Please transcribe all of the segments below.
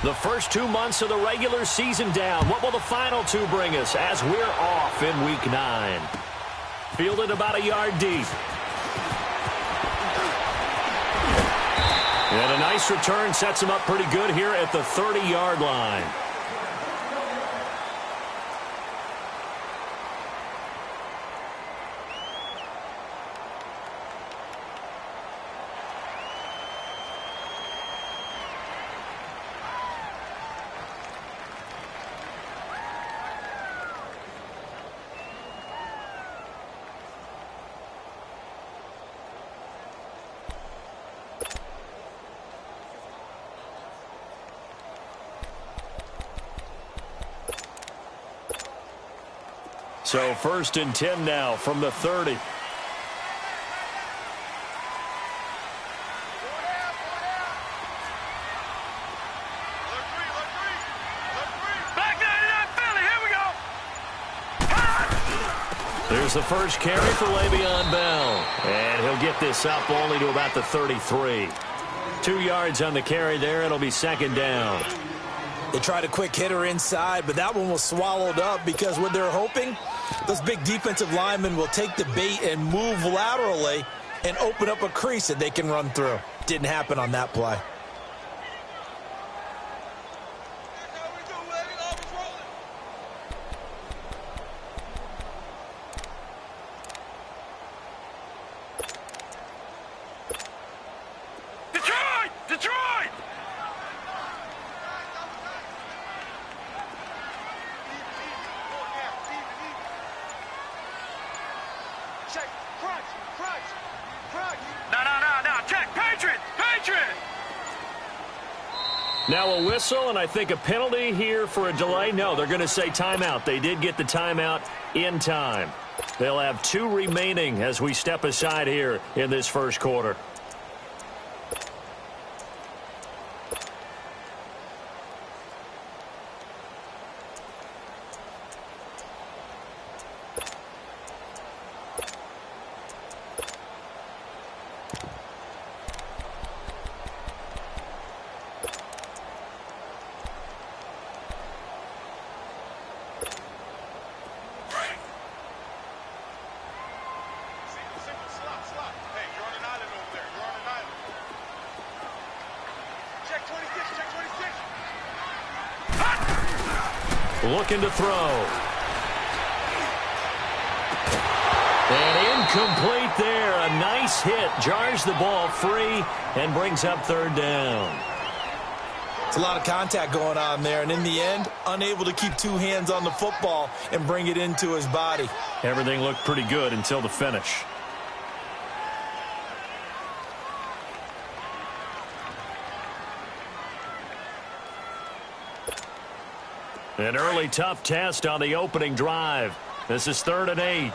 The first 2 months of the regular season down. What will the final 2 bring us as we're off in Week 9? Fielded about a yard deep. And a nice return sets him up pretty good here at the 30-yard line. So 1st and 10 now from the 30. There's the first carry for Le'Veon Bell. And he'll get this up only to about the 33. 2 yards on the carry there. It'll be 2nd down. They tried a quick hitter inside, but that one was swallowed up because what they're hoping, those big defensive linemen will take the bait and move laterally and open up a crease that they can run through. Didn't happen on that play. Now a whistle, and I think a penalty here for a delay. No, they're going to say timeout. They did get the timeout in time. They'll have 2 remaining as we step aside here in this first quarter. Looking to throw. And incomplete there. A nice hit. Jars the ball free and brings up 3rd down. It's a lot of contact going on there, and in the end, unable to keep 2 hands on the football and bring it into his body. Everything looked pretty good until the finish. An early tough test on the opening drive. This is 3rd and 8.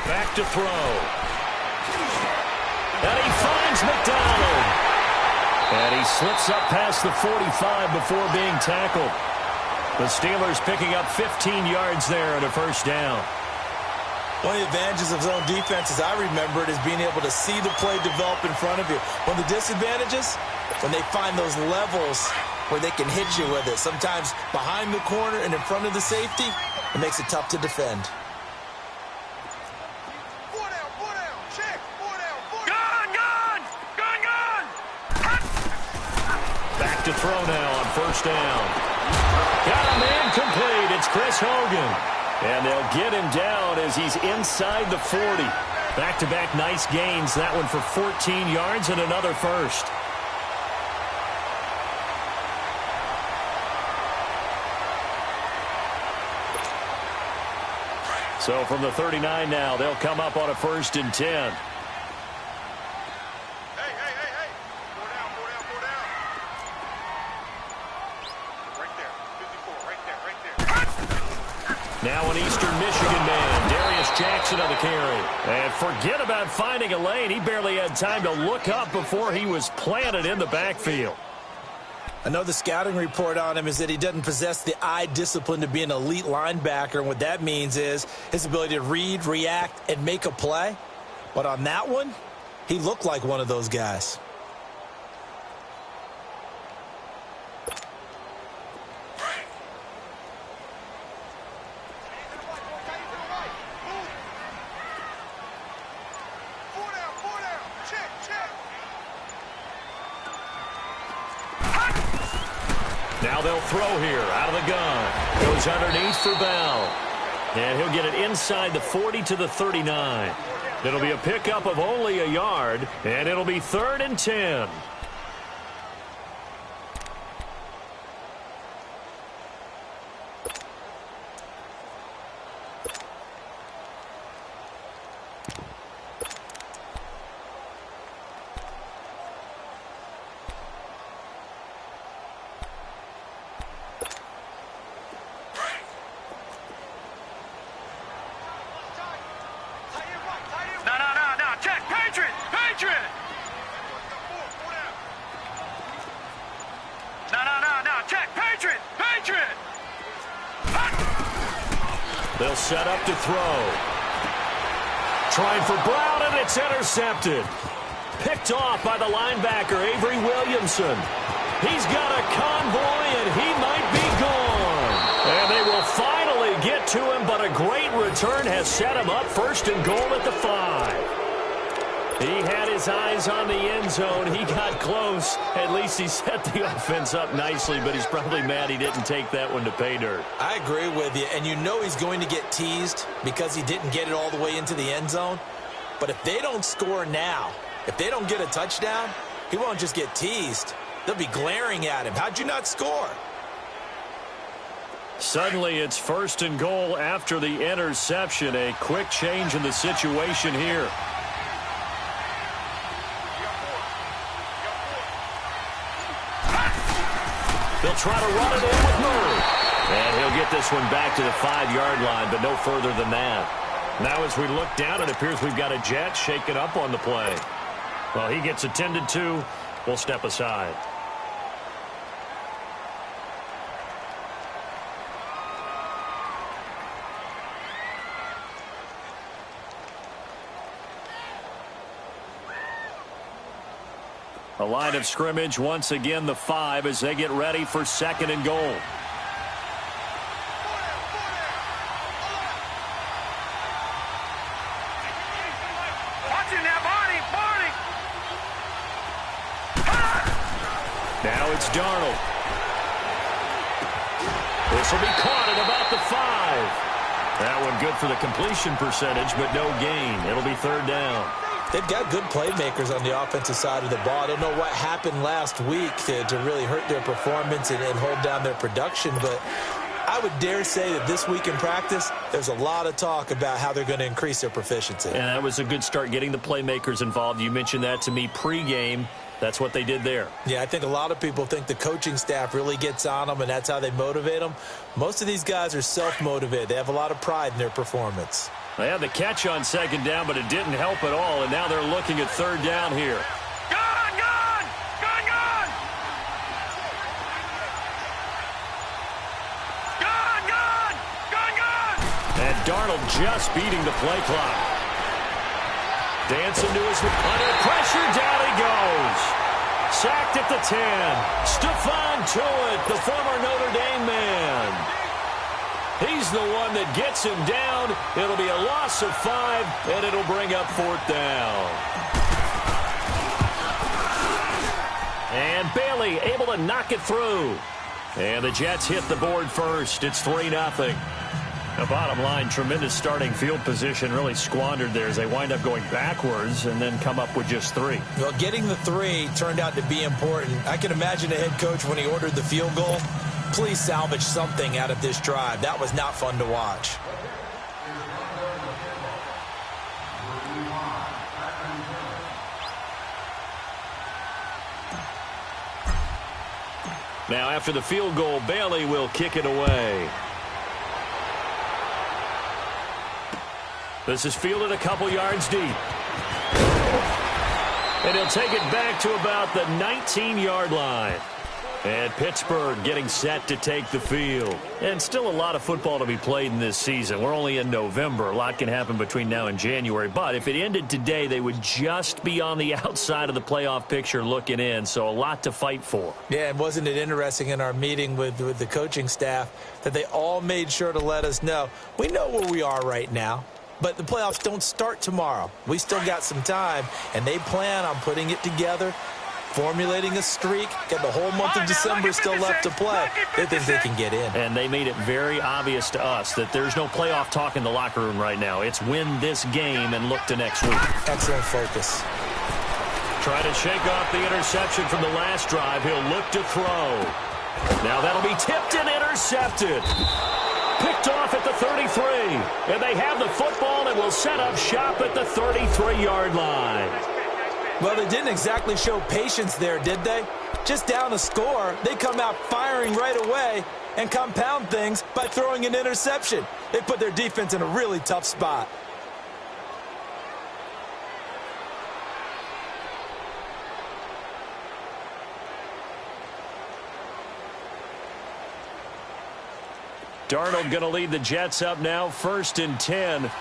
Back to throw. And he finds McDonald. And he slips up past the 45 before being tackled. The Steelers picking up 15 yards there and a 1st down. One of the advantages of zone defense, as I remember it, is being able to see the play develop in front of you. One of the disadvantages, when they find those levels where they can hit you with it. Sometimes behind the corner and in front of the safety, it makes it tough to defend. Back to throw now on 1st down. Got a man complete. It's Chris Hogan. And they'll get him down as he's inside the 40. Back-to-back nice gains. That one for 14 yards and another 1st. So from the 39 now, they'll come up on a 1st and 10. Now an Eastern Michigan man, Darius Jackson on the carry. And forget about finding a lane. He barely had time to look up before he was planted in the backfield. I know the scouting report on him is that he doesn't possess the eye discipline to be an elite linebacker. And what that means is his ability to read, react, and make a play. But on that one, he looked like one of those guys. Now they'll throw here out of the gun. Goes underneath for Bell. And he'll get it inside the 40 to the 39. It'll be a pickup of only a yard, and it'll be 3rd and 10. They'll set up to throw. Trying for Brown, and it's intercepted. Picked off by the linebacker, Avery Williamson. He's got a convoy, and he might be gone. And they will finally get to him, but a great return has set him up 1st and goal at the 5. He had his eyes on the end zone. He got close. At least he set the offense up nicely, but he's probably mad he didn't take that one to pay dirt. I agree with you, and you know he's going to get teased because he didn't get it all the way into the end zone. But if they don't score now, if they don't get a touchdown, he won't just get teased. They'll be glaring at him. How'd you not score? Suddenly it's 1st and goal after the interception. A quick change in the situation here. They'll try to run it in with Murray. And he'll get this one back to the 5-yard line, but no further than that. Now as we look down, it appears we've got a Jet shaken up on the play. Well, he gets attended to. We'll step aside. A line of scrimmage, once again the 5 as they get ready for 2nd and goal. Now it's Darnold. This will be caught at about the 5. That one good for the completion percentage, but no gain. It'll be 3rd down. They've got good playmakers on the offensive side of the ball. I don't know what happened last week to really hurt their performance and hold down their production, but I would dare say that this week in practice, there's a lot of talk about how they're going to increase their proficiency. And that was a good start getting the playmakers involved. You mentioned that to me pregame. That's what they did there. Yeah, I think a lot of people think the coaching staff really gets on them, and that's how they motivate them. Most of these guys are self-motivated. They have a lot of pride in their performance. They had the catch on 2nd down, but it didn't help at all, and now they're looking at 3rd down here. Gone! Gone! Gone! Gone! Gone! Gone! Gone! Gone! And Darnold just beating the play clock. Dancing to his under pressure, down he goes. Sacked at the 10. Stephon Tuitt, the former Notre Dame man. He's the one that gets him down. It'll be a loss of 5, and it'll bring up 4th down. And Bailey able to knock it through. And the Jets hit the board first. It's 3-0. The bottom line, tremendous starting field position, really squandered there as they wind up going backwards and then come up with just 3. Well, getting the 3 turned out to be important. I can imagine the head coach when he ordered the field goal. Please salvage something out of this drive. That was not fun to watch. Now, after the field goal, Bailey will kick it away. This is fielded a couple yards deep. And he'll take it back to about the 19-yard line. And Pittsburgh getting set to take the field. And still a lot of football to be played in this season. We're only in November. A lot can happen between now and January. But if it ended today, they would just be on the outside of the playoff picture looking in. So a lot to fight for. Yeah, and wasn't it interesting in our meeting with the coaching staff that they all made sure to let us know, we know where we are right now, but the playoffs don't start tomorrow. We still got some time, and they plan on putting it together, formulating a streak, got the whole month of December still left to play. They think they can get in. And they made it very obvious to us that there's no playoff talk in the locker room right now. It's win this game and look to next week. Excellent focus. Try to shake off the interception from the last drive. He'll look to throw. Now that'll be tipped and intercepted. Picked off at the 33. And they have the football and will set up shop at the 33-yard line. Well, they didn't exactly show patience there, did they? Just down a score, they come out firing right away and compound things by throwing an interception. They put their defense in a really tough spot. Darnold going to lead the Jets up now, 1st and 10.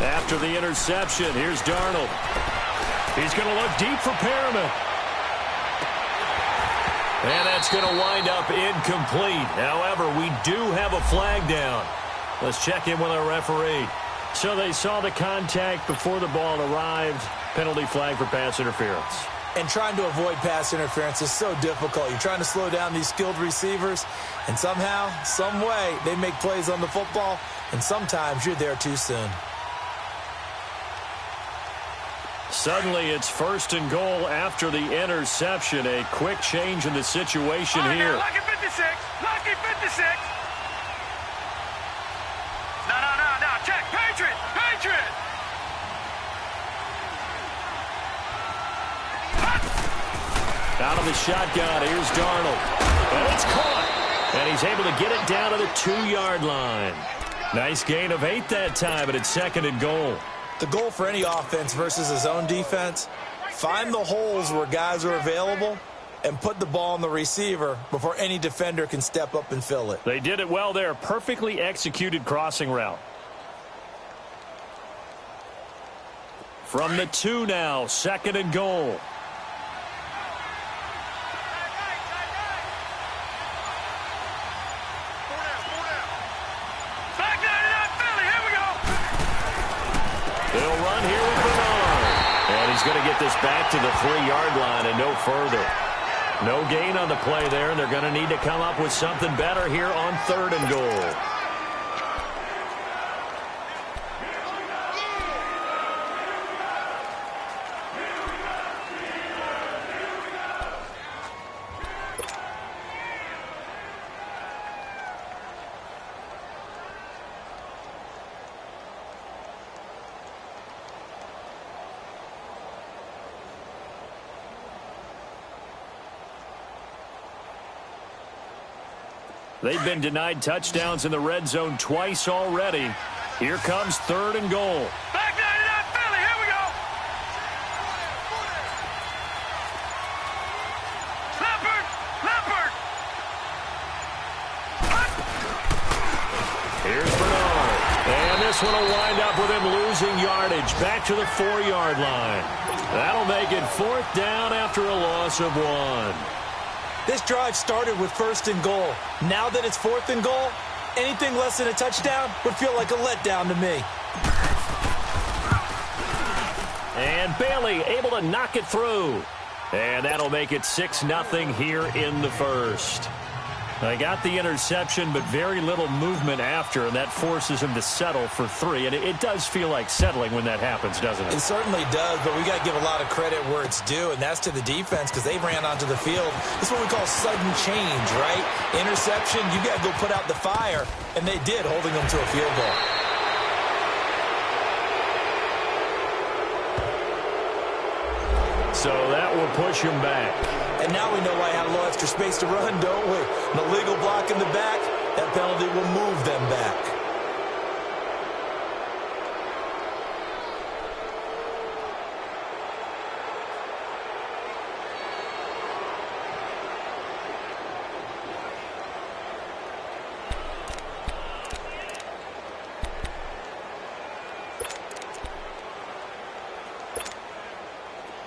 After the interception, here's Darnold. He's going to look deep for Perriman. And that's going to wind up incomplete. However, we do have a flag down. Let's check in with our referee. So they saw the contact before the ball arrived. Penalty flag for pass interference. And trying to avoid pass interference is so difficult. You're trying to slow down these skilled receivers, and somehow, some way, they make plays on the football, and sometimes you're there too soon. Suddenly, it's 1st and goal after the interception. A quick change in the situation here. Lucky 56. Lucky 56. No. Check. Patriot. Patriot. Out of the shotgun, here's Darnold. And it's caught. And he's able to get it down to the 2-yard line. Nice gain of 8 that time, but it's 2nd and goal. The goal for any offense versus a zone defense, find the holes where guys are available and put the ball on the receiver before any defender can step up and fill it. They did it well there. Perfectly executed crossing route. From the 2 now, 2nd and goal. They'll run here with Bernard. And he's going to get this back to the 3-yard line and no further. No gain on the play there, and they're going to need to come up with something better here on 3rd and goal. They've been denied touchdowns in the red zone twice already. Here comes 3rd and goal. Back 99 Philly. Here we go. Leopard. Here's Bernard. And this one will wind up with him losing yardage back to the 4-yard line. That'll make it 4th down after a loss of 1. This drive started with 1st and goal. Now that it's 4th and goal, anything less than a touchdown would feel like a letdown to me. And Bailey able to knock it through. And that'll make it 6-0 here in the 1st. They got the interception, but very little movement after, and that forces him to settle for 3. And it does feel like settling when that happens, doesn't it? It certainly does, but we got to give a lot of credit where it's due, and that's to the defense because they ran onto the field. This is what we call sudden change, right? Interception, you got to go put out the fire, and they did, holding them to a field goal. So that will push him back. And now we know why I had a little extra space to run, don't we? An illegal block in the back. That penalty will move them back.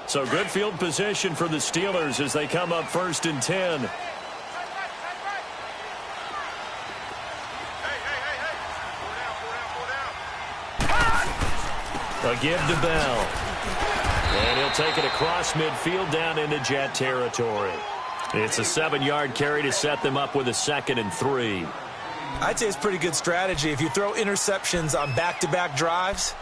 So good field position for the Steelers as they come up 1st and 10. A give to Bell. And he'll take it across midfield down into Jet territory. It's a 7-yard carry to set them up with a 2nd and 3. I'd say it's pretty good strategy. If you throw interceptions on back-to-back drives,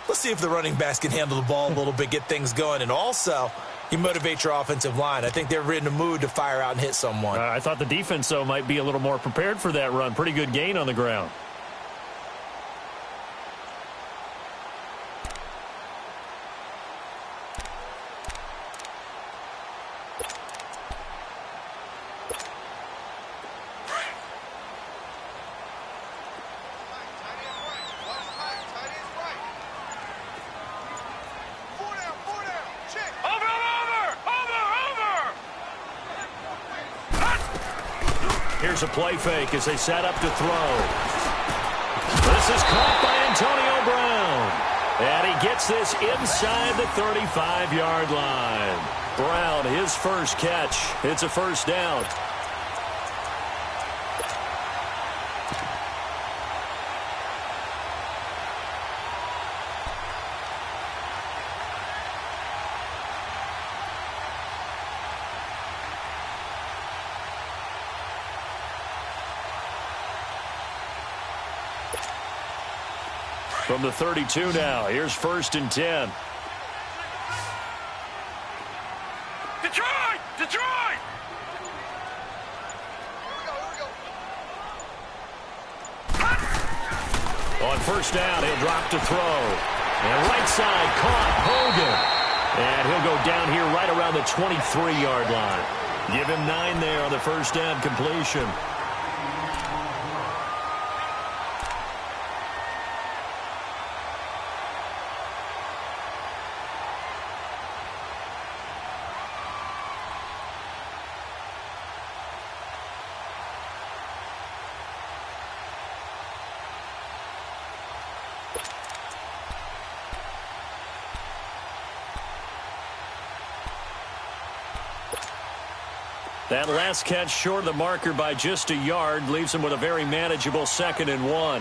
let's see if the running backs can handle the ball a little bit, get things going. And also, you motivate your offensive line. I think they're in the mood to fire out and hit someone. I thought the defense, though, might be a little more prepared for that run. Pretty good gain on the ground. Here's a play fake as they set up to throw. This is caught by Antonio Brown. And he gets this inside the 35-yard line. Brown, his first catch. It's a 1st down. From the 32 now, here's 1st and 10. Detroit! Detroit! On 1st down, he'll drop to throw. And right side caught Hogan. And he'll go down here right around the 23-yard line. Give him 9 there on the 1st down completion. That last catch short of the marker by just a yard leaves him with a very manageable 2nd and 1.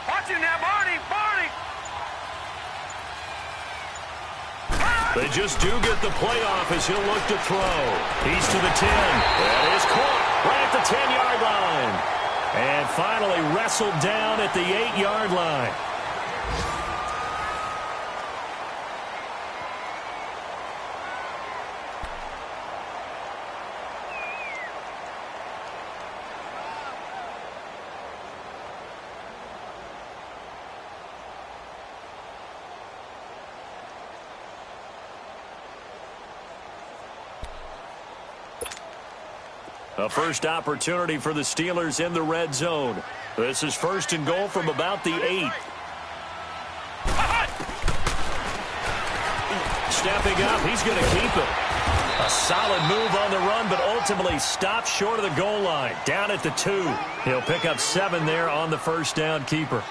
Watch him now, Barney! Barney! They just do get the playoff as he'll look to throw. He's to the 10. That is caught right at the 10-yard line. And finally wrestled down at the 8-yard line. A first opportunity for the Steelers in the red zone. This is 1st and goal from about the 8. Stepping up, he's going to keep it. A solid move on the run, but ultimately stopped short of the goal line. Down at the 2. He'll pick up 7 there on the 1st down keeper.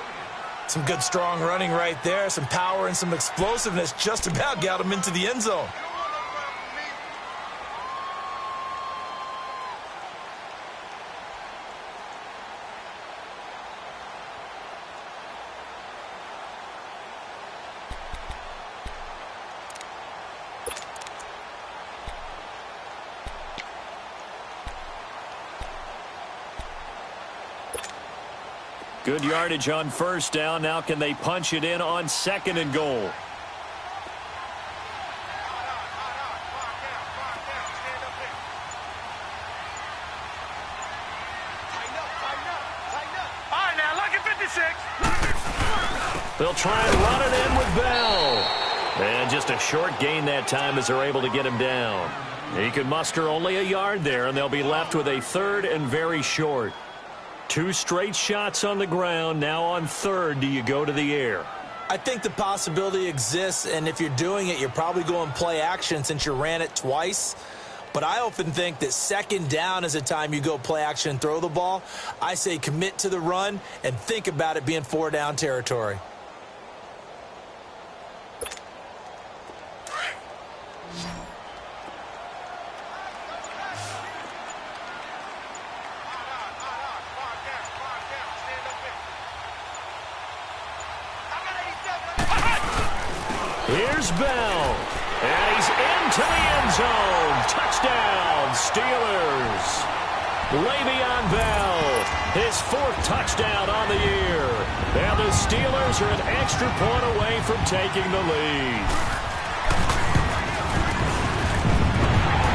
Some good, strong running right there. Some power and some explosiveness just about got him into the end zone. Good yardage on 1st down. Now can they punch it in on 2nd and goal? All right, now, lucky 56. They'll try and run it in with Bell. And just a short gain that time as they're able to get him down. He could muster only a yard there, and they'll be left with a third and very short. 2 straight shots on the ground. Now on third, do you go to the air? I think the possibility exists, and if you're doing it, you're probably going play action since you ran it twice. But I often think that second down is the time you go play action and throw the ball. I say commit to the run and think about it being 4-down territory. Here's Bell, and he's into the end zone. Touchdown, Steelers. Le'Veon Bell, his 4th touchdown on the year. And the Steelers are an extra point away from taking the lead.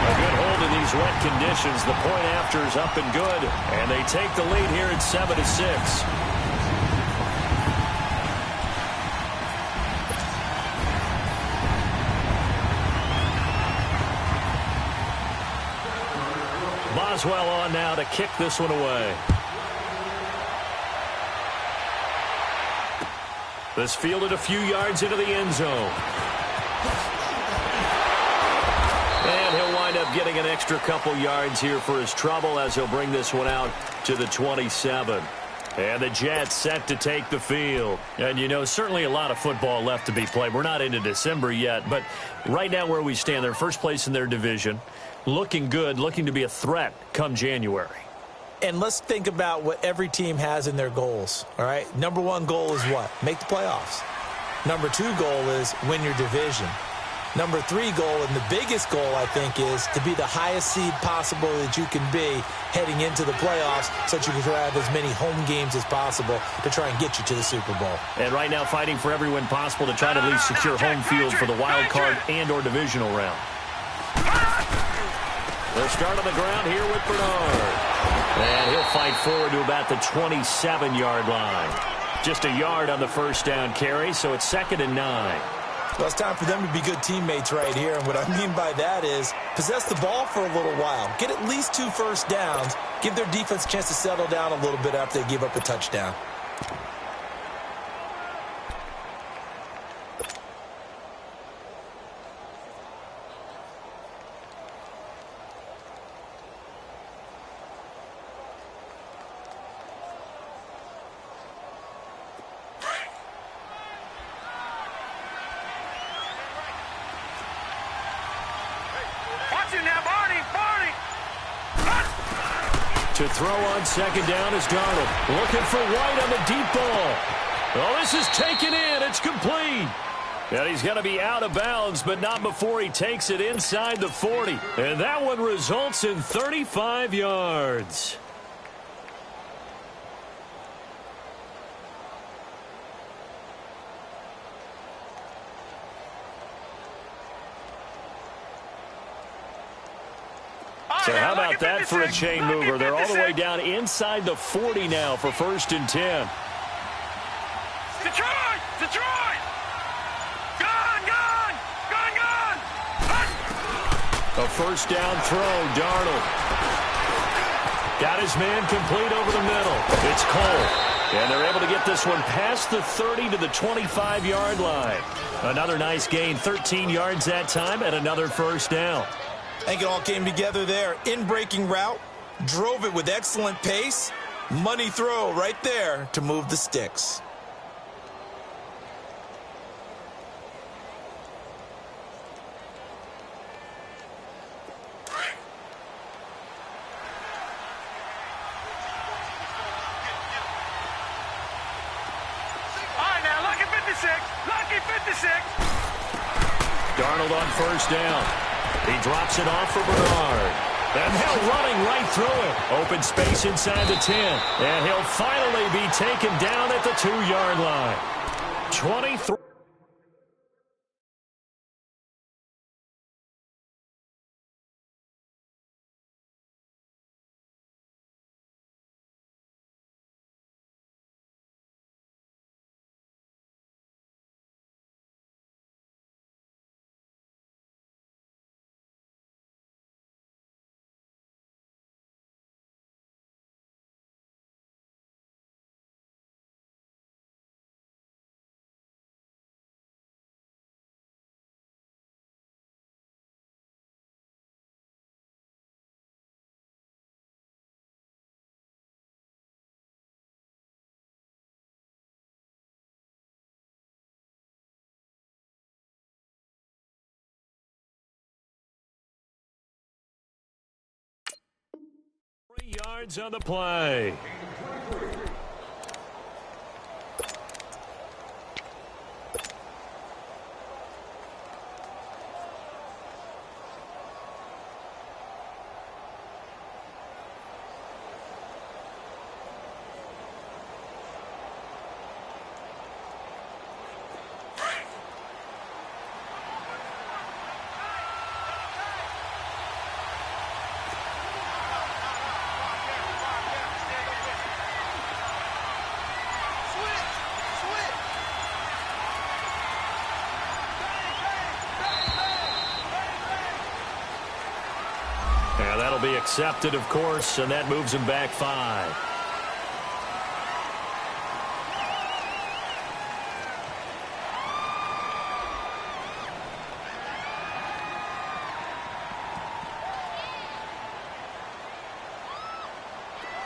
A good hold in these wet conditions. The point after is up and good, and they take the lead here at 7-6. Boswell on now to kick this one away. This fielded a few yards into the end zone. And he'll wind up getting an extra couple yards here for his trouble as he'll bring this one out to the 27. And the Jets set to take the field. And, you know, certainly a lot of football left to be played. We're not into December yet, but right now where we stand, they're first place in their division. Looking good, looking to be a threat come January. And let's think about what every team has in their goals, all right? Number 1 goal is what? Make the playoffs. Number 2 goal is win your division. Number 3 goal, and the biggest goal, I think, is to be the highest seed possible that you can be heading into the playoffs so that you can have as many home games as possible to try and get you to the Super Bowl. And right now fighting for every win possible to try to at least secure home field for the wild card and or divisional round. They'll start on the ground here with Bernard. And he'll fight forward to about the 27-yard line. Just a yard on the first down carry, so it's 2nd and 9. Well, it's time for them to be good teammates right here. And what I mean by that is possess the ball for a little while. Get at least 2 first downs. Give their defense a chance to settle down a little bit after they give up a touchdown. To throw on 2nd down is Darnold. Looking for White on the deep ball. Oh, this is taken in. It's complete. And he's going to be out of bounds, but not before he takes it inside the 40. And that one results in 35 yards. So how about that for a chain mover? They're all the way down inside the 40 now for 1st and 10. Detroit! Detroit! Gone! Gone! Gone! Gone! A first down throw, Darnold. Got his man complete over the middle. It's Cole. And they're able to get this one past the 30 to the 25-yard line. Another nice gain, 13 yards that time, and another first down. I think it all came together there. In-breaking route, drove it with excellent pace. Money throw right there to move the sticks. All right, now, lucky 56. Lucky 56. Darnold on first down. He drops it off for Bernard. And he'll running right through it. Open space inside the 10. And he'll finally be taken down at the 2-yard line. 23. yards on the play. Yeah, that'll be accepted, of course, and that moves him back 5.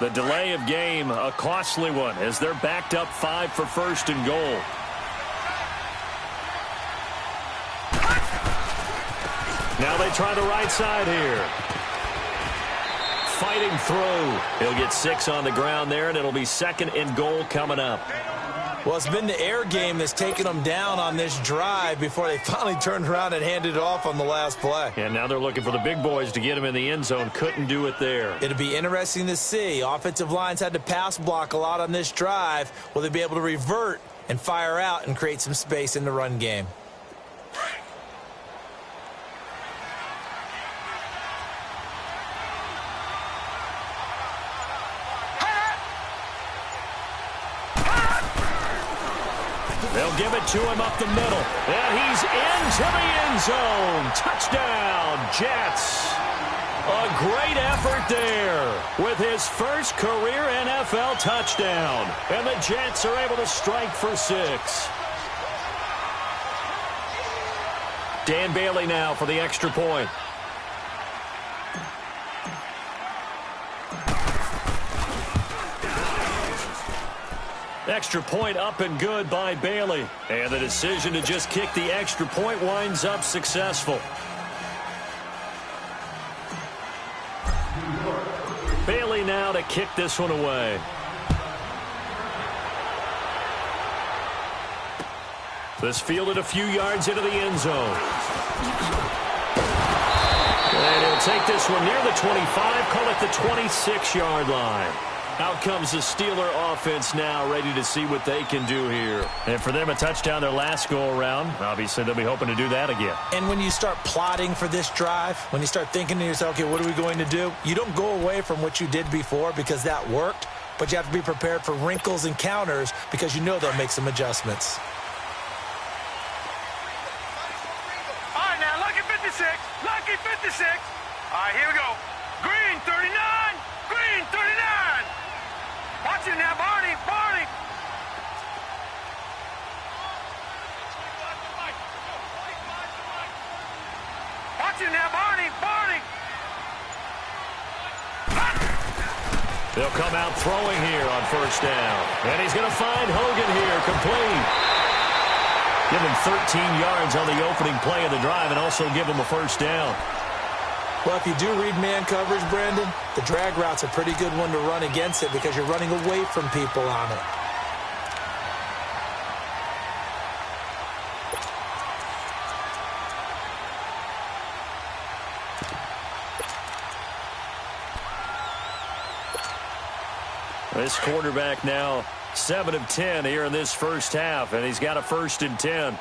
The delay of game, a costly one, as they're backed up 5 for first and goal. Now they try the right side here. Fighting through. He'll get 6 on the ground there, and it'll be second and goal coming up. Well, it's been the air game that's taken them down on this drive before they finally turned around and handed it off on the last play. And now they're looking for the big boys to get him in the end zone. Couldn't do it there. It'll be interesting to see. Offensive lines had to pass block a lot on this drive. Will they be able to revert and fire out and create some space in the run game? They'll give it to him up the middle. And he's into the end zone. Touchdown, Jets. A great effort there with his first career NFL touchdown. And the Jets are able to strike for 6. Dan Bailey now for the extra point. Extra point up and good by Bailey. And the decision to just kick the extra point winds up successful. Bailey now to kick this one away. This fielded a few yards into the end zone. And he'll take this one near the 25, call it the 26-yard line. Out comes the Steeler offense now, ready to see what they can do here. And for them, a touchdown their last go-around. Obviously, they'll be hoping to do that again. And when you start plotting for this drive, when you start thinking to yourself, okay, what are we going to do? You don't go away from what you did before because that worked, but you have to be prepared for wrinkles and counters because you know they'll make some adjustments. All right, now, lucky 56. Lucky 56. All right, here we go. Green 39. Green 39. Watch it now, Barney. Barney. Watch it now, Barney. Barney. They'll come out throwing here on first down. And he's going to find Hogan here, complete. Give him 13 yards on the opening play of the drive and also give him a first down. Well, if you do read man coverage, Brandon, the drag route's a pretty good one to run against it because you're running away from people on it. This quarterback now 7 of 10 here in this first half, and he's got a 1st and 10.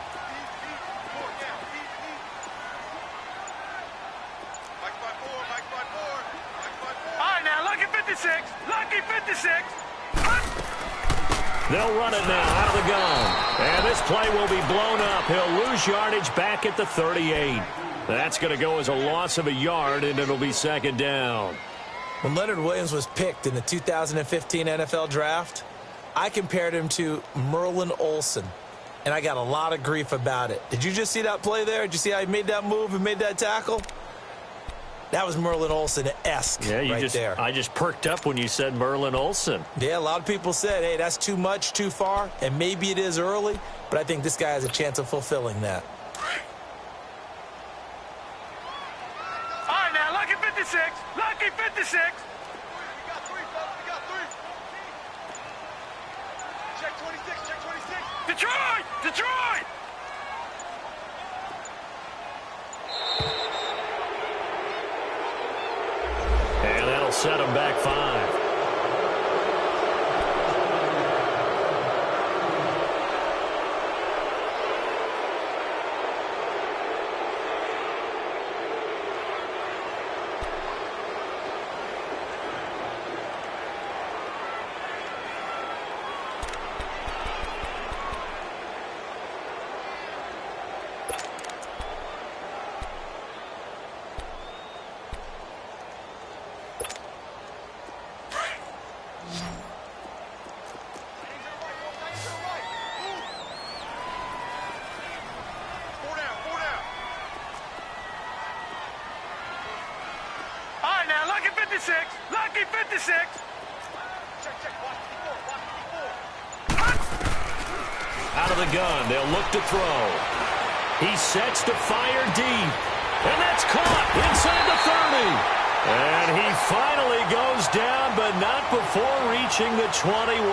They'll run it now out of the gun. And this play will be blown up. He'll lose yardage back at the 38. That's going to go as a loss of a yard, and it'll be second down. When Leonard Williams was picked in the 2015 NFL Draft, I compared him to Merlin Olsen, and I got a lot of grief about it. Did you just see that play there? Did you see how he made that move and made that tackle? That was Merlin Olsen-esque there. I just perked up when you said Merlin Olsen. Yeah, a lot of people said, hey, that's too much, too far, and maybe it is early, but I think this guy has a chance of fulfilling that. All right, now, lucky 56. Lucky 56. Detroit! And that'll set them back 5. Lucky 56! Lucky 56! Check, watch 54, watch 54. Out of the gun, they'll look to throw. He sets to fire deep. And that's caught inside the 30. And he finally goes down, but not before reaching the 21.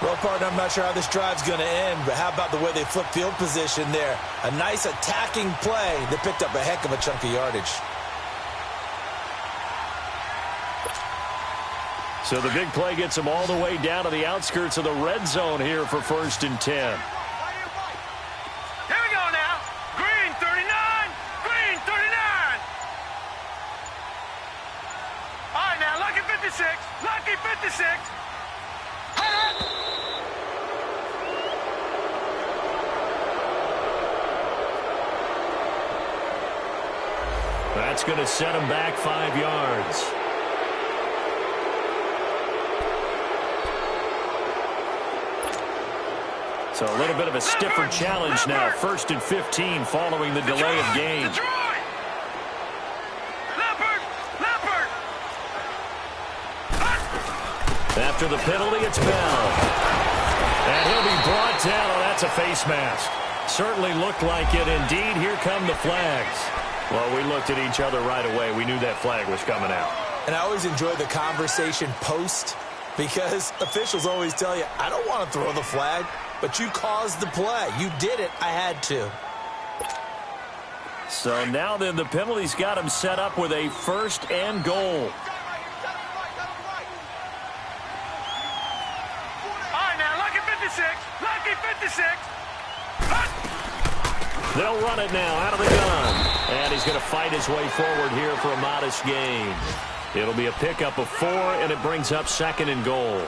Well, partner, I'm not sure how this drive's going to end, but how about the way they flip field position there? A nice attacking play that picked up a heck of a chunk of yardage. So the big play gets him all the way down to the outskirts of the red zone here for 1st and 10. Here we go now. Green 39. Green 39. All right, now, Lucky 56. Lucky 56. That's going to set him back 5 yards. So a little bit of a stiffer challenge now. 1st and 15 following the delay of game. After the penalty, it's Bell. And he'll be brought down. Oh, that's a face mask. Certainly looked like it. Indeed, here come the flags. Well, we looked at each other right away. We knew that flag was coming out. And I always enjoy the conversation post because officials always tell you, I don't want to throw the flag, but you caused the play. You did it. I had to. So now then the penalty's got him set up with a 1st and goal. They'll run it now out of the gun. And he's going to fight his way forward here for a modest gain. It'll be a pickup of 4, and it brings up 2nd and goal.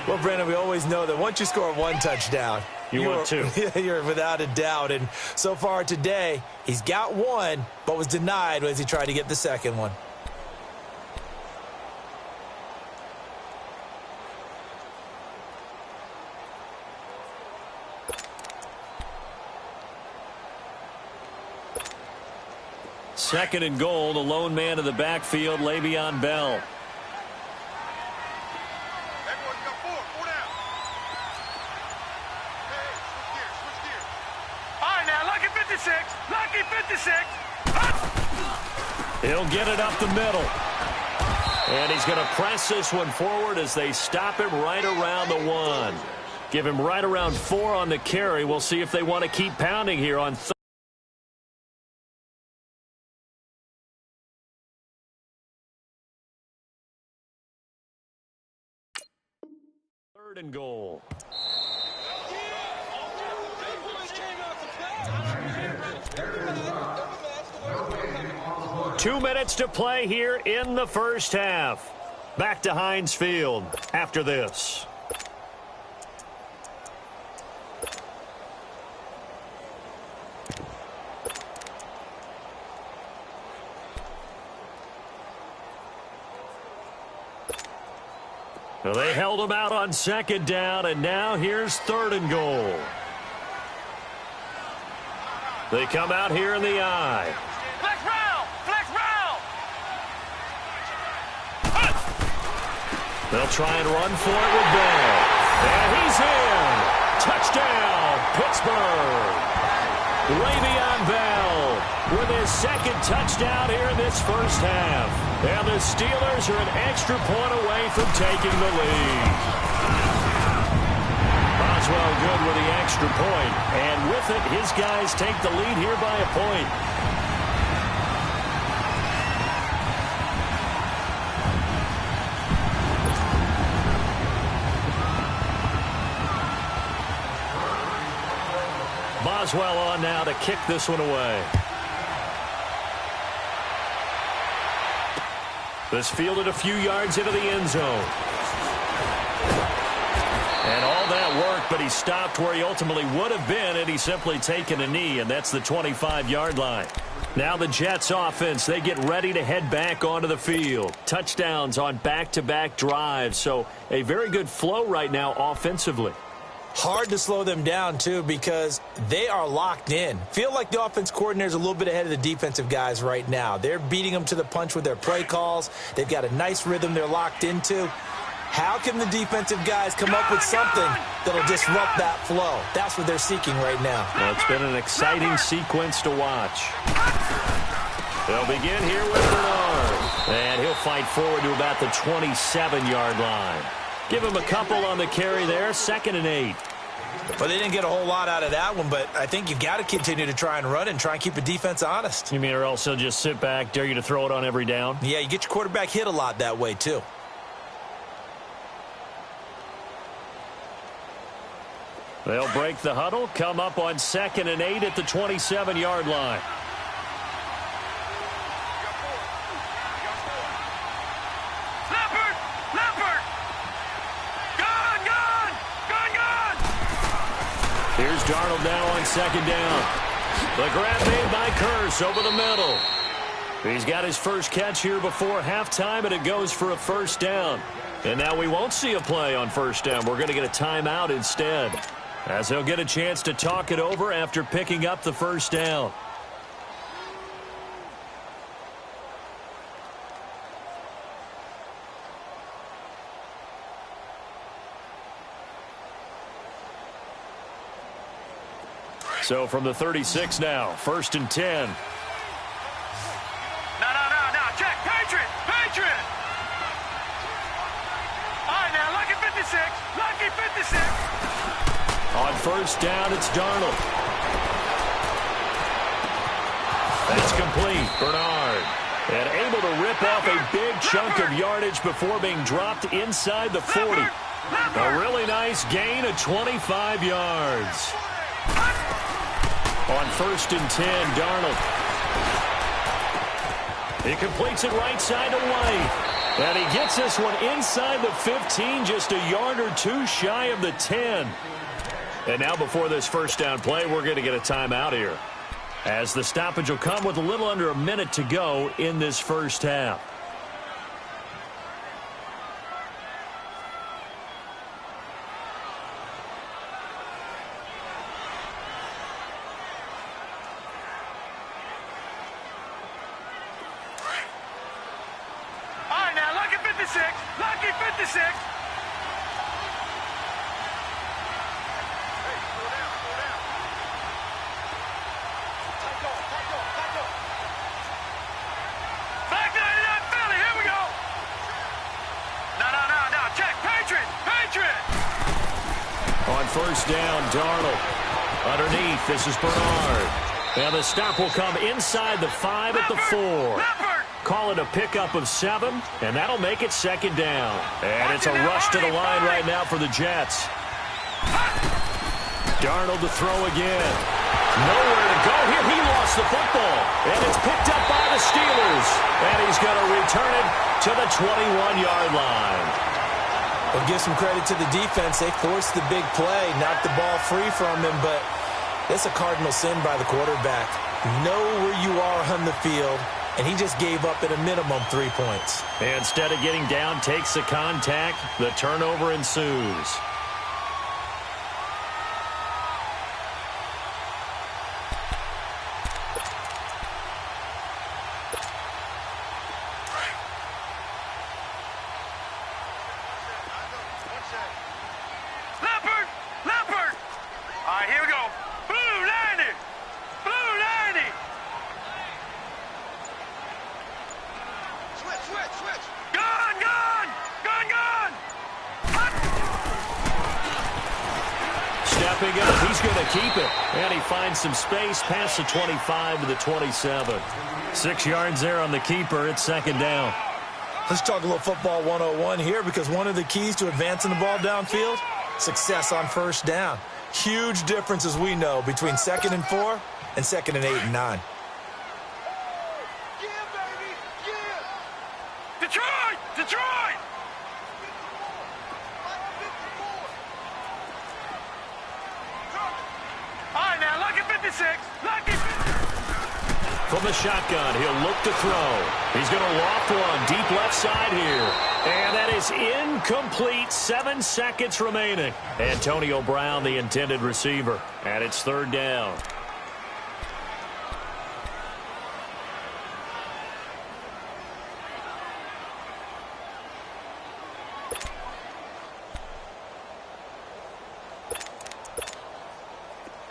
Well, Brandon, we always know that once you score 1 touchdown, you want 2. You're without a doubt. And so far today, he's got 1, but was denied as he tried to get the 2nd one. Second and goal, the lone man in the backfield, Le'Veon Bell. Everyone got 4 down. Hey, switch gears. All right, now, Lucky 56. Lucky 56. He'll get it up the middle. And he's going to press this one forward as they stop him right around the 1. Give him right around 4 on the carry. We'll see if they want to keep pounding here on 3rd and goal. Two minutes to play here in the first half. Back to Heinz Field after this. Well, they held him out on 2nd down, and now here's 3rd and goal. They come out here in the eye. Flex round! Flex round! They'll try and run for it with Bell. And he's in. Touchdown, Pittsburgh. Le'Veon Bell with his 2nd touchdown here in this first half. And the Steelers are an extra point away from taking the lead. A Boswell good with the extra point. And with it, his guys take the lead here by a point. Boswell on now to kick this one away. This fielded a few yards into the end zone. And all that work, but he stopped where he ultimately would have been had he simply taken a knee, and that's the 25-yard line. Now the Jets offense, they get ready to head back onto the field. Touchdowns on back-to-back drives, so a very good flow right now offensively. Hard to slow them down, too, because they are locked in. Feel like the offense coordinator is a little bit ahead of the defensive guys right now. They're beating them to the punch with their play calls. They've got a nice rhythm they're locked into. How can the defensive guys come up with something that'll disrupt that flow? That's what they're seeking right now. Well, it's been an exciting sequence to watch. They'll begin here with Bernard. And he'll fight forward to about the 27-yard line. Give him a couple on the carry there, 2nd and 8. Well, they didn't get a whole lot out of that one, but I think you got to continue to try and run and try and keep the defense honest. You mean or else he'll just sit back, dare you to throw it on every down? Yeah, you get your quarterback hit a lot that way, too. They'll break the huddle, come up on 2nd and 8 at the 27-yard line. Here's Darnold now on 2nd down. The grab made by Curse over the middle. He's got his first catch here before halftime, and it goes for a 1st down. And now we won't see a play on 1st down. We're going to get a timeout instead, as he'll get a chance to talk it over after picking up the 1st down. So from the 36 now, 1st and 10. No. Check. Patriot. All right, now, lucky 56. Lucky 56. On 1st down, it's Darnold. That's complete. Bernard. And able to rip off a big chunk of yardage before being dropped inside the 40. A really nice gain of 25 yards. On 1st and 10, Darnold. He completes it right side to White. And he gets this one inside the 15, just a yard or two shy of the 10. And now before this 1st down play, we're going to get a timeout here, as the stoppage will come with a little under a minute to go in this 1st half. Lucky 56. Back 99 Philly, here we go. No. Check. Patriot. On 1st down, Darnold. Underneath, this is Bernard. And the stop will come inside the 5 at the 4. Call it a pickup of 7, and that'll make it 2nd down. And it's a rush to the line right now for the Jets. Darnold to throw again. Nowhere to go here. He lost the football, and it's picked up by the Steelers. And he's going to return it to the 21-yard line. Well, give some credit to the defense. They forced the big play, knocked the ball free from him, but that's a cardinal sin by the quarterback. Know where you are on the field, and he just gave up at a minimum 3 points. Instead of getting down, takes the contact. The turnover ensues. Leopard. All right, here we go. Blue 90. Switch. Gun. stepping up. He's going to keep it. And he finds some space past the 25 to the 27. 6 yards there on the keeper. It's second down. Let's talk a little football 101 here, because one of the keys to advancing the ball downfield, success on first down. Huge difference, as we know, between 2nd and 4 and 2nd and 8 and 9. Detroit! Detroit! All right, now, lucky 56. Lucky 56. From the shotgun, he'll look to throw. He's going to loft one deep left side here. And that is incomplete. 7 seconds remaining. Antonio Brown, the intended receiver. And it's third down.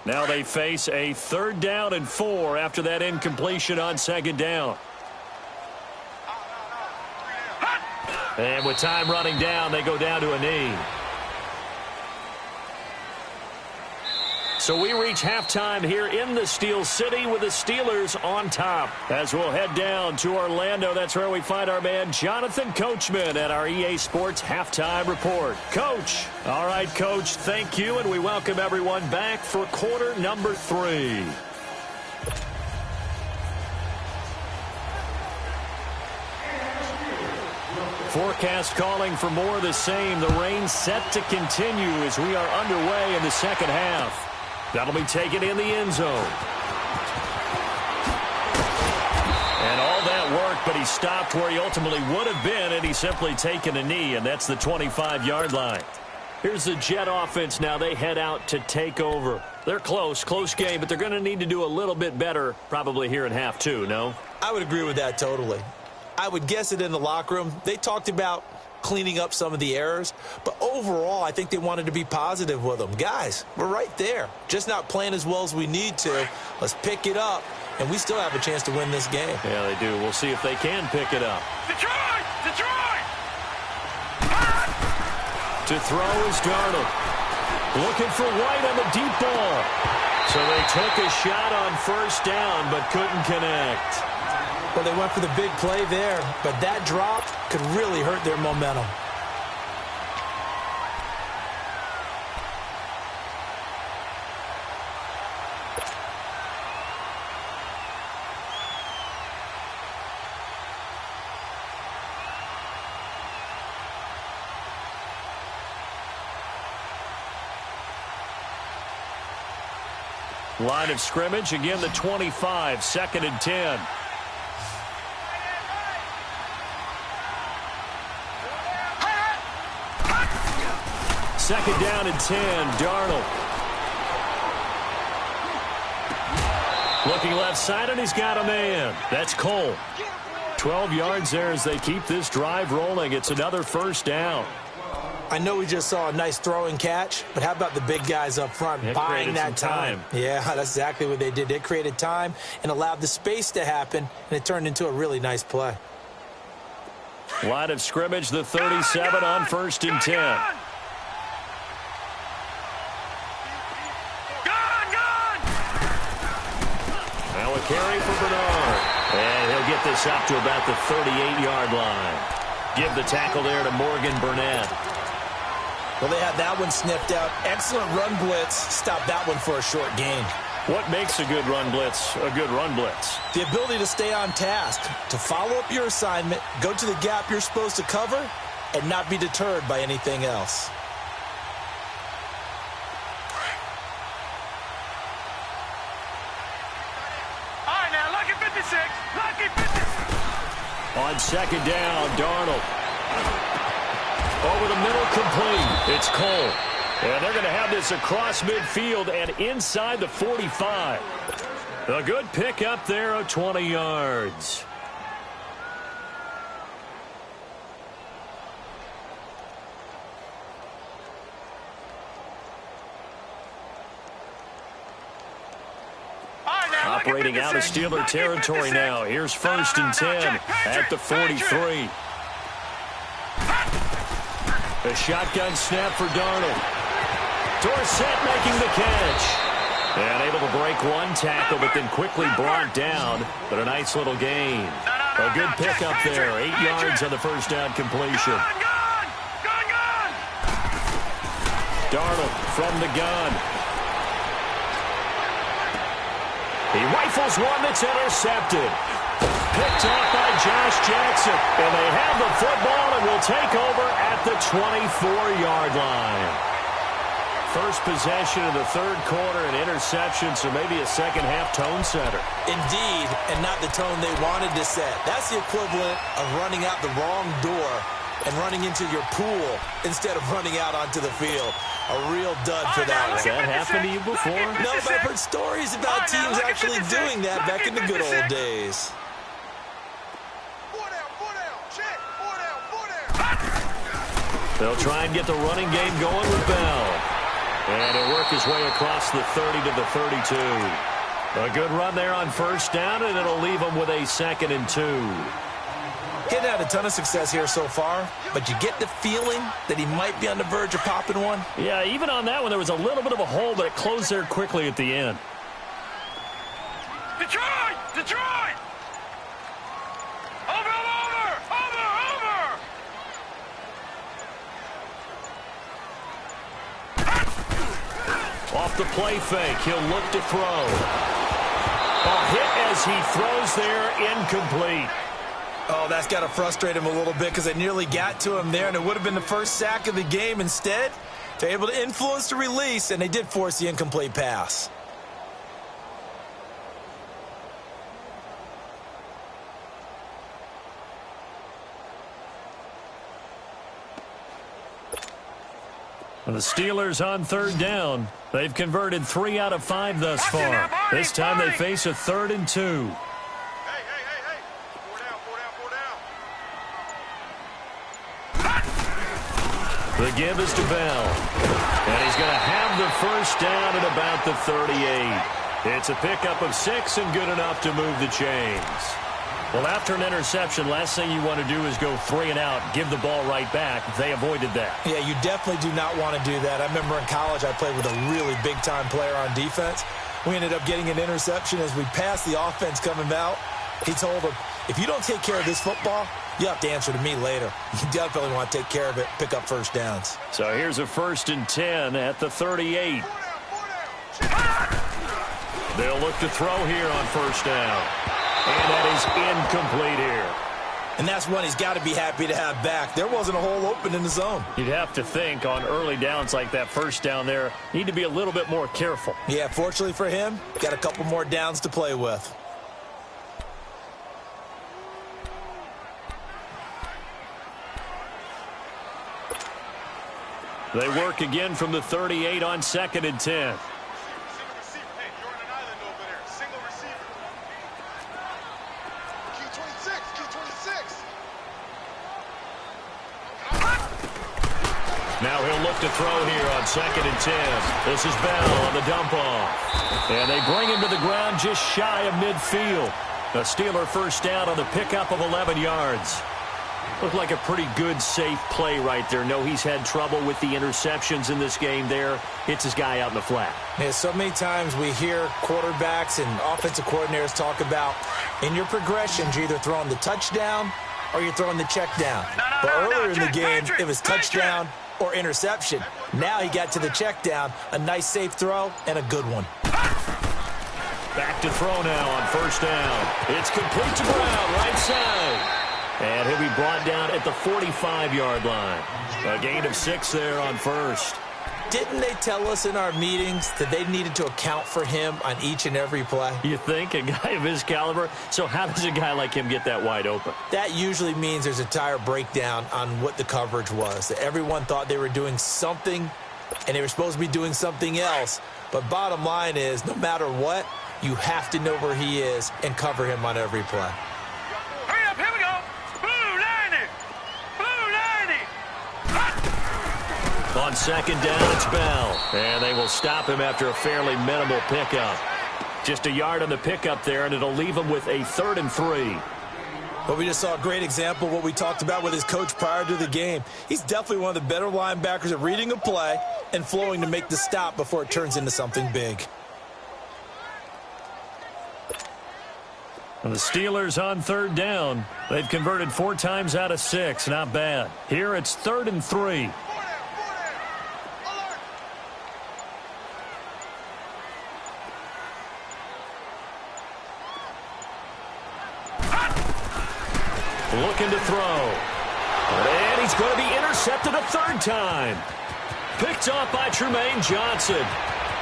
Now they face a 3rd down and 4 after that incompletion on 2nd down. And with time running down, they go down to a knee. So we reach halftime here in the Steel City with the Steelers on top. As we'll head down to Orlando, that's where we find our man Jonathan Coachman at our EA Sports Halftime Report. Coach. All right, Coach, thank you, and we welcome everyone back for quarter number 3. Forecast calling for more of the same. The rain set to continue as we are underway in the second half. That'll be taken in the end zone. And all that work, but he stopped where he ultimately would have been, and he's simply taken a knee, and that's the 25-yard line. Here's the Jet offense now. They head out to take over. They're close game, but they're going to need to do a little bit better probably here in half 2, no? I would agree with that totally. I would guess it in the locker room. They talked about cleaning up some of the errors, but overall I think they wanted to be positive with them. Guys, we're right there, just not playing as well as we need to. Let's pick it up, and we still have a chance to win this game. Yeah, they do. We'll see if they can pick it up. Detroit! Detroit! To throw is Darnold. Looking for White on the deep ball. So they took a shot on first down but couldn't connect. Well, they went for the big play there, but that drop could really hurt their momentum. Line of scrimmage, again the 25, 2nd and 10. Second down and 10, Darnold. Looking left side, and he's got a man. That's Cole. 12 yards there as they keep this drive rolling. It's another first down. I know we just saw a nice throw and catch, but how about the big guys up front buying that time? Yeah, that's exactly what they did. They created time and allowed the space to happen, and it turned into a really nice play. Line of scrimmage, the 37 on 1st and 10. Now a carry for Bernard. And he'll get this up to about the 38-yard line. Give the tackle there to Morgan Burnett. Well, they had that one sniffed out. Excellent run blitz. Stop that one for a short gain. What makes a good run blitz a good run blitz? The ability to stay on task, to follow up your assignment, go to the gap you're supposed to cover, and not be deterred by anything else. All right, now, lucky 56. Lucky 56. On second down, Darnold. Over the middle, complete. It's Cole. And they're going to have this across midfield and inside the 45. A good pick up there of 20 yards. Operating out of Steeler territory now. Here's 1st and 10 at the 43. A shotgun snap for Darnold. Dorsett making the catch. And able to break one tackle, but then quickly brought down. But a nice little gain. A good pickup there. 8 yards on the first down completion. Darnold from the gun. He rifles one that's intercepted. Picked off by Josh Jackson. And they have the football and will take over at the 24-yard line. First possession of the third quarter, an interception, so maybe a second-half tone setter. Indeed, and not the tone they wanted to set. That's the equivalent of running out the wrong door and running into your pool instead of running out onto the field. A real dud for that one. Has that happened to you before? No, but I've heard stories about teams actually doing that back in the good old days. They'll try and get the running game going with Bell. And he'll work his way across the 30 to the 32. A good run there on first down, and it'll leave him with a 2nd and 2. He hadn't had a ton of success here so far, but you get the feeling that he might be on the verge of popping one. Yeah, even on that one, there was a little bit of a hole, but it closed there quickly at the end. Detroit! Detroit! Over! Off the play fake, he'll look to throw. A hit as he throws there, incomplete. Oh, that's got to frustrate him a little bit because they nearly got to him there, and it would have been the first sack of the game. Instead, they're able to influence the release, and they did force the incomplete pass. The Steelers on third down. They've converted 3 out of 5 thus far. This time they face a 3rd and 2. Hey. 4 down. The give is to Bell. And he's going to have the first down at about the 38. It's a pickup of 6 and good enough to move the chains. Well, after an interception, last thing you want to do is go 3 and out, give the ball right back. They avoided that. Yeah, you definitely do not want to do that. I remember in college I played with a really big-time player on defense. We ended up getting an interception as we passed the offense coming out. He told him, if you don't take care of this football, you have to answer to me later. You definitely want to take care of it, pick up first downs. So here's a 1st and 10 at the 38. They'll look to throw here on first down. And that is incomplete here. And that's one he's got to be happy to have back. There wasn't a hole open in the zone. You'd have to think on early downs like that first down there, need to be a little bit more careful. Yeah, fortunately for him, got a couple more downs to play with. They work again from the 38 on 2nd and 10. Now he'll look to throw here on 2nd and 10. This is Bell on the dump off. And they bring him to the ground just shy of midfield. A Steeler first down on the pickup of 11 yards. Looked like a pretty good, safe play right there. No, he's had trouble with the interceptions in this game there. Hits his guy out in the flat. Yeah, so many times we hear quarterbacks and offensive coordinators talk about in your progressions, you're either throwing the touchdown or you're throwing the check down. But earlier in the game, it was touchdown or interception. Now he got to the check down, a nice safe throw, and a good one. Back to throw now on first down. It's complete to Brown, right side. And he'll be brought down at the 45-yard line. A gain of 6 there on first. Didn't they tell us in our meetings that they needed to account for him on each and every play? You think? A guy of his caliber? So how does a guy like him get that wide open? That usually means there's a entire breakdown on what the coverage was. Everyone thought they were doing something, and they were supposed to be doing something else. But bottom line is, no matter what, you have to know where he is and cover him on every play. Hurry up, here we go. Blue 90. Blue 90. On second down, it's Bell. And they will stop him after a fairly minimal pickup. Just a yard on the pickup there, and it'll leave him with a 3rd and 3. Well, we just saw a great example of what we talked about with his coach prior to the game. He's definitely one of the better linebackers at reading a play and flowing to make the stop before it turns into something big. And the Steelers on third down. They've converted 4 times out of 6. Not bad. Here it's 3rd and 3. Looking to throw. And he's going to be intercepted a 3rd time. Picked off by Tremaine Johnson.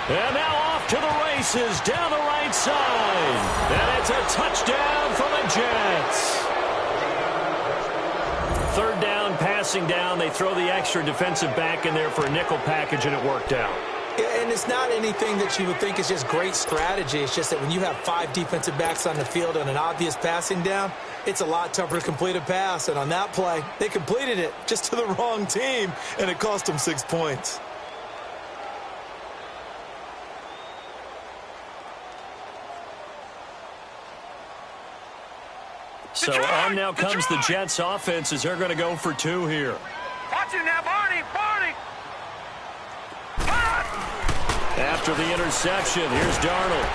And now off to the races down the right side. And it's a touchdown for the Jets. 3rd down, passing down. They throw the extra defensive back in there for a nickel package, and it worked out. And it's not anything that you would think is just great strategy. It's just that when you have 5 defensive backs on the field and an obvious passing down, it's a lot tougher to complete a pass. And on that play, they completed it just to the wrong team, and it cost them 6 points. So on now comes the Jets offense as they're going to go for 2 here. Watch it now, Barney. After the interception, here's Darnold.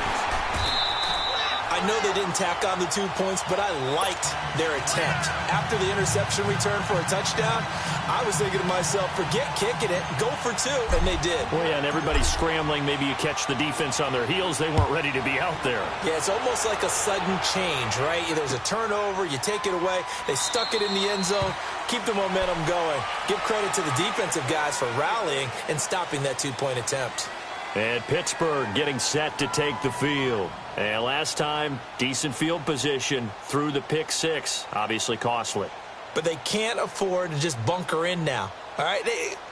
I know they didn't tack on the 2 points, but I liked their attempt. After the interception return for a touchdown, I was thinking to myself, forget kicking it, go for 2, and they did. Well, yeah, and everybody's scrambling. Maybe you catch the defense on their heels. They weren't ready to be out there. Yeah, it's almost like a sudden change, right? There's a turnover, you take it away, they stuck it in the end zone, keep the momentum going. Give credit to the defensive guys for rallying and stopping that 2-point attempt. And Pittsburgh getting set to take the field. And last time, decent field position through the pick 6. Obviously costly. But they can't afford to just bunker in now. All right,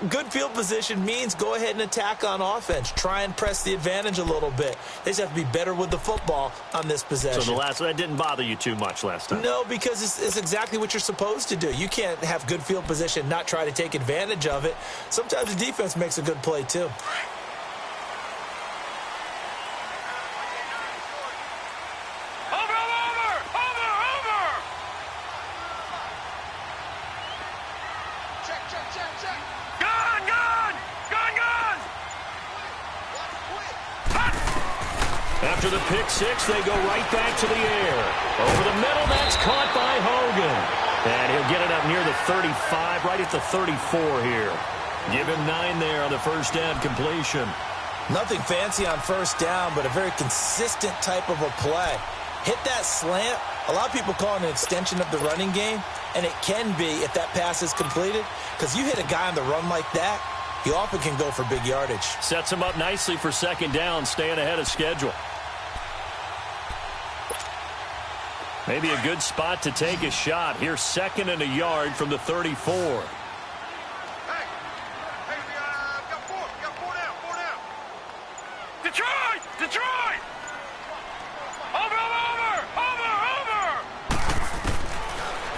good field position means go ahead and attack on offense. Try and press the advantage a little bit. They just have to be better with the football on this possession. So that didn't bother you too much last time? No, because it's exactly what you're supposed to do. You can't have good field position and not try to take advantage of it. Sometimes the defense makes a good play too. After the pick 6, they go right back to the air. Over the middle, that's caught by Hogan. And he'll get it up near the 35, right at the 34 here. Give him 9 there on the first down completion. Nothing fancy on first down, but a very consistent type of a play. Hit that slant. A lot of people call it an extension of the running game, and it can be if that pass is completed, because you hit a guy on the run like that, he often can go for big yardage. Sets him up nicely for second down, staying ahead of schedule. Maybe a good spot to take a shot. Here's 2nd and a yard from the 34. Hey, we got 4 down. Detroit! Over!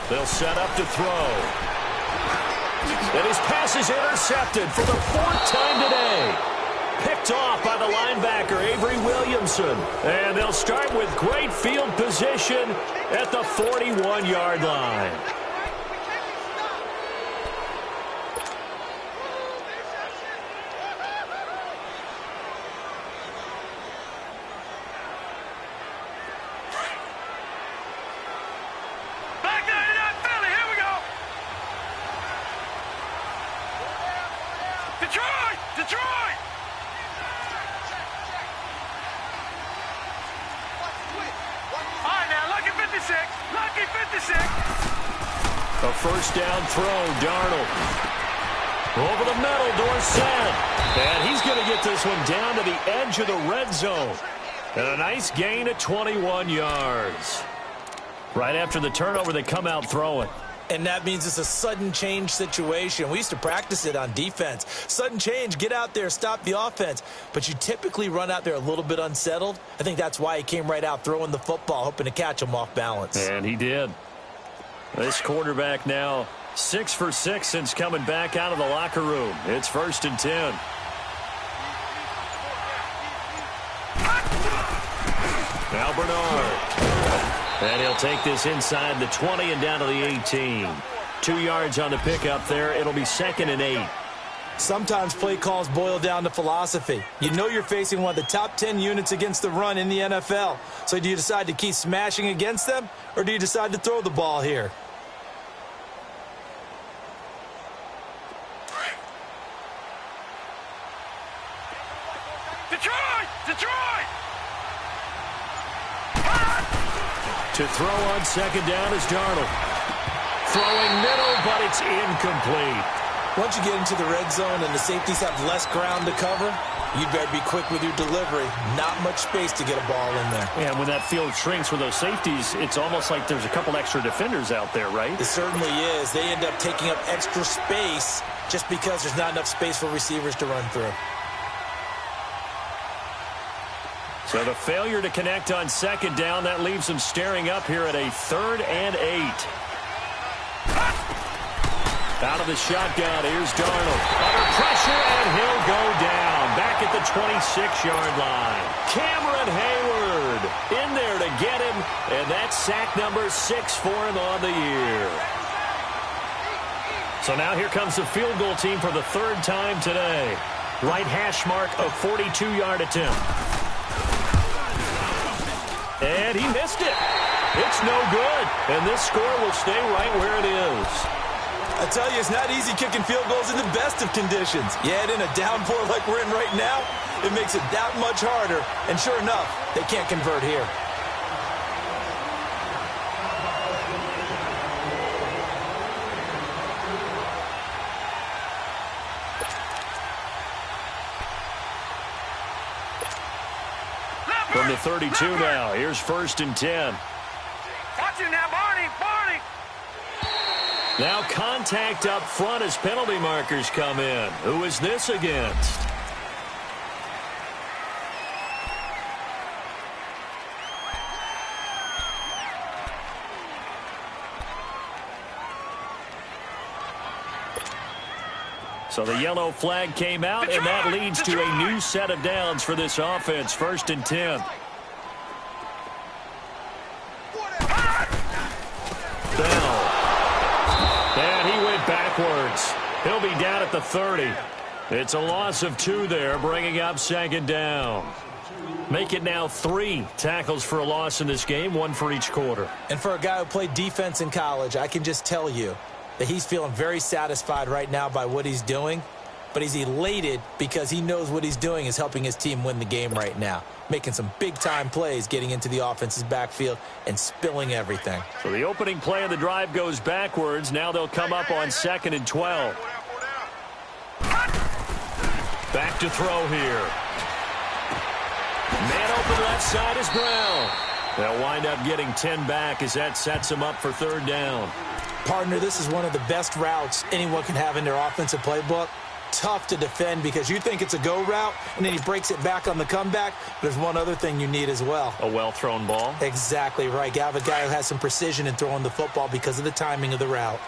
They'll set up to throw. And his pass is intercepted for the 4th time today. Picked off by the linebacker, Avery Williamson. And they'll start with great field position at the 41-yard line. Back there to that Philly. Here we go. Detroit! All right, now, lucky 56. A first down throw, Darnold. Over the middle, Dorsett. And he's going to get this one down to the edge of the red zone. And a nice gain of 21 yards. Right after the turnover, they come out throwing. And that means it's a sudden change situation. We used to practice it on defense. Sudden change, get out there, stop the offense. But you typically run out there a little bit unsettled. I think that's why he came right out throwing the football, hoping to catch him off balance. And he did. This quarterback now 6 for 6 since coming back out of the locker room. It's 1st and 10. Now Bernard. And he'll take this inside the 20 and down to the 18. 2 yards on the pickup there. It'll be 2nd and 8. Sometimes play calls boil down to philosophy. You know you're facing one of the top 10 units against the run in the NFL. So do you decide to keep smashing against them, or do you decide to throw the ball here? Detroit! Detroit! To throw on 2nd down is Darnold. Throwing middle, but it's incomplete. Once you get into the red zone and the safeties have less ground to cover, you better be quick with your delivery. Not much space to get a ball in there. And when that field shrinks with those safeties, it's almost like there's a couple extra defenders out there, right? It certainly is. They end up taking up extra space just because there's not enough space for receivers to run through. So the failure to connect on 2nd down, that leaves them staring up here at a 3rd and 8. Out of the shotgun, here's Darnold. Under pressure, and he'll go down. Back at the 26-yard line. Cameron Hayward in there to get him, and that's sack number 6 for him on the year. So now here comes the field goal team for the 3rd time today. Right hash mark, a 42-yard attempt. And he missed it. It's no good, and this score will stay right where it is. I tell you, it's not easy kicking field goals in the best of conditions. Yet in a downpour like we're in right now, it makes it that much harder. And sure enough, they can't convert here. From the 32 now, here's 1st and 10. Watch it now, Barney! Barney! Now contact up front as penalty markers come in. Who is this against? So the yellow flag came out, and that leads to a new set of downs for this offense. 1st and 10. Bell. And he went backwards. He'll be down at the 30. It's a loss of 2 there, bringing up 2nd down. Make it now 3 tackles for a loss in this game, 1 for each quarter. And for a guy who played defense in college, I can just tell you that he's feeling very satisfied right now by what he's doing, but he's elated because he knows what he's doing is helping his team win the game right now, making some big-time plays, getting into the offense's backfield and spilling everything. So the opening play of the drive goes backwards. Now they'll come up on 2nd and 12. Back to throw here. Man open left side is Brown. They'll wind up getting 10 back as that sets them up for 3rd down. Partner, this is one of the best routes anyone can have in their offensive playbook. Tough to defend because you think it's a go route, and then he breaks it back on the comeback. There's one other thing you need as well. A well-thrown ball? Exactly right. You have a guy who has some precision in throwing the football because of the timing of the route.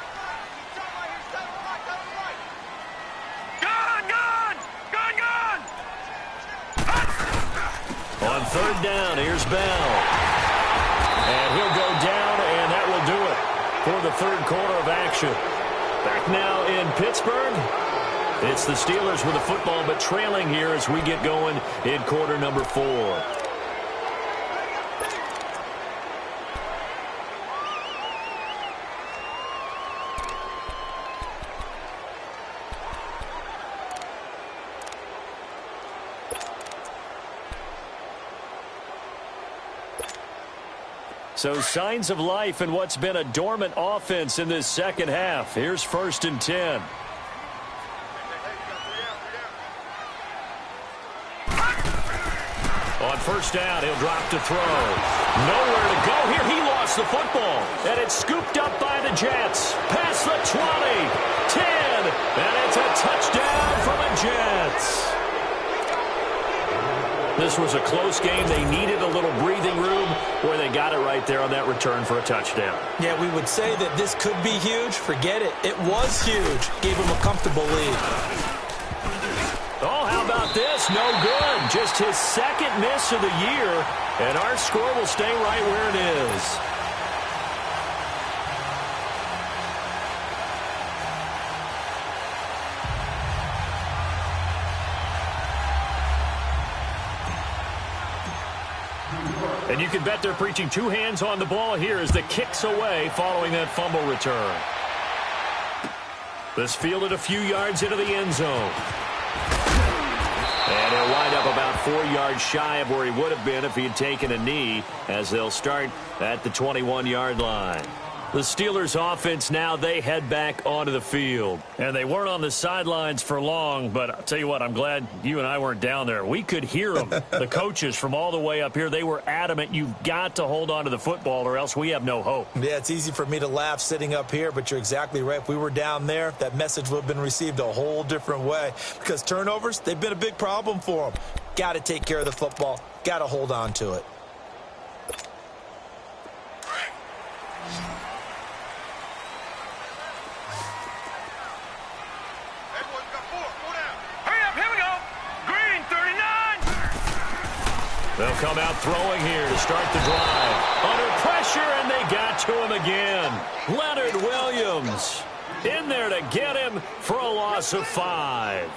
On 3rd down, here's Bell. And he'll go down, and that will do it for the 3rd quarter of action. Back now in Pittsburgh. It's the Steelers with the football, but trailing here as we get going in quarter number 4. So signs of life in what's been a dormant offense in this second half. Here's 1st and 10. On 1st down, he'll drop to throw. Nowhere to go here. He lost the football. And it's scooped up by the Jets. Past the 20, 10, and it's a touchdown for the Jets. This was a close game. They needed a little breathing room where they got it right there on that return for a touchdown. Yeah, we would say that this could be huge. Forget it. It was huge. Gave him a comfortable lead. Oh, how about this? No good. Just his 2nd miss of the year, and our score will stay right where it is. And you can bet they're preaching two hands on the ball here as the kick's away following that fumble return. This fielded a few yards into the end zone. And he'll wind up about 4 yards shy of where he would have been if he had taken a knee, as they'll start at the 21-yard line. The Steelers offense now, they head back onto the field. And they weren't on the sidelines for long, but I'll tell you what, I'm glad you and I weren't down there. We could hear them. The coaches from all the way up here, they were adamant, you've got to hold on to the football or else we have no hope. Yeah, it's easy for me to laugh sitting up here, but you're exactly right. If we were down there, that message would have been received a whole different way. Because turnovers, they've been a big problem for them. Got to take care of the football. Got to hold on to it. They'll come out throwing here to start the drive. Under pressure, and they got to him again. Leonard Williams in there to get him for a loss of 5.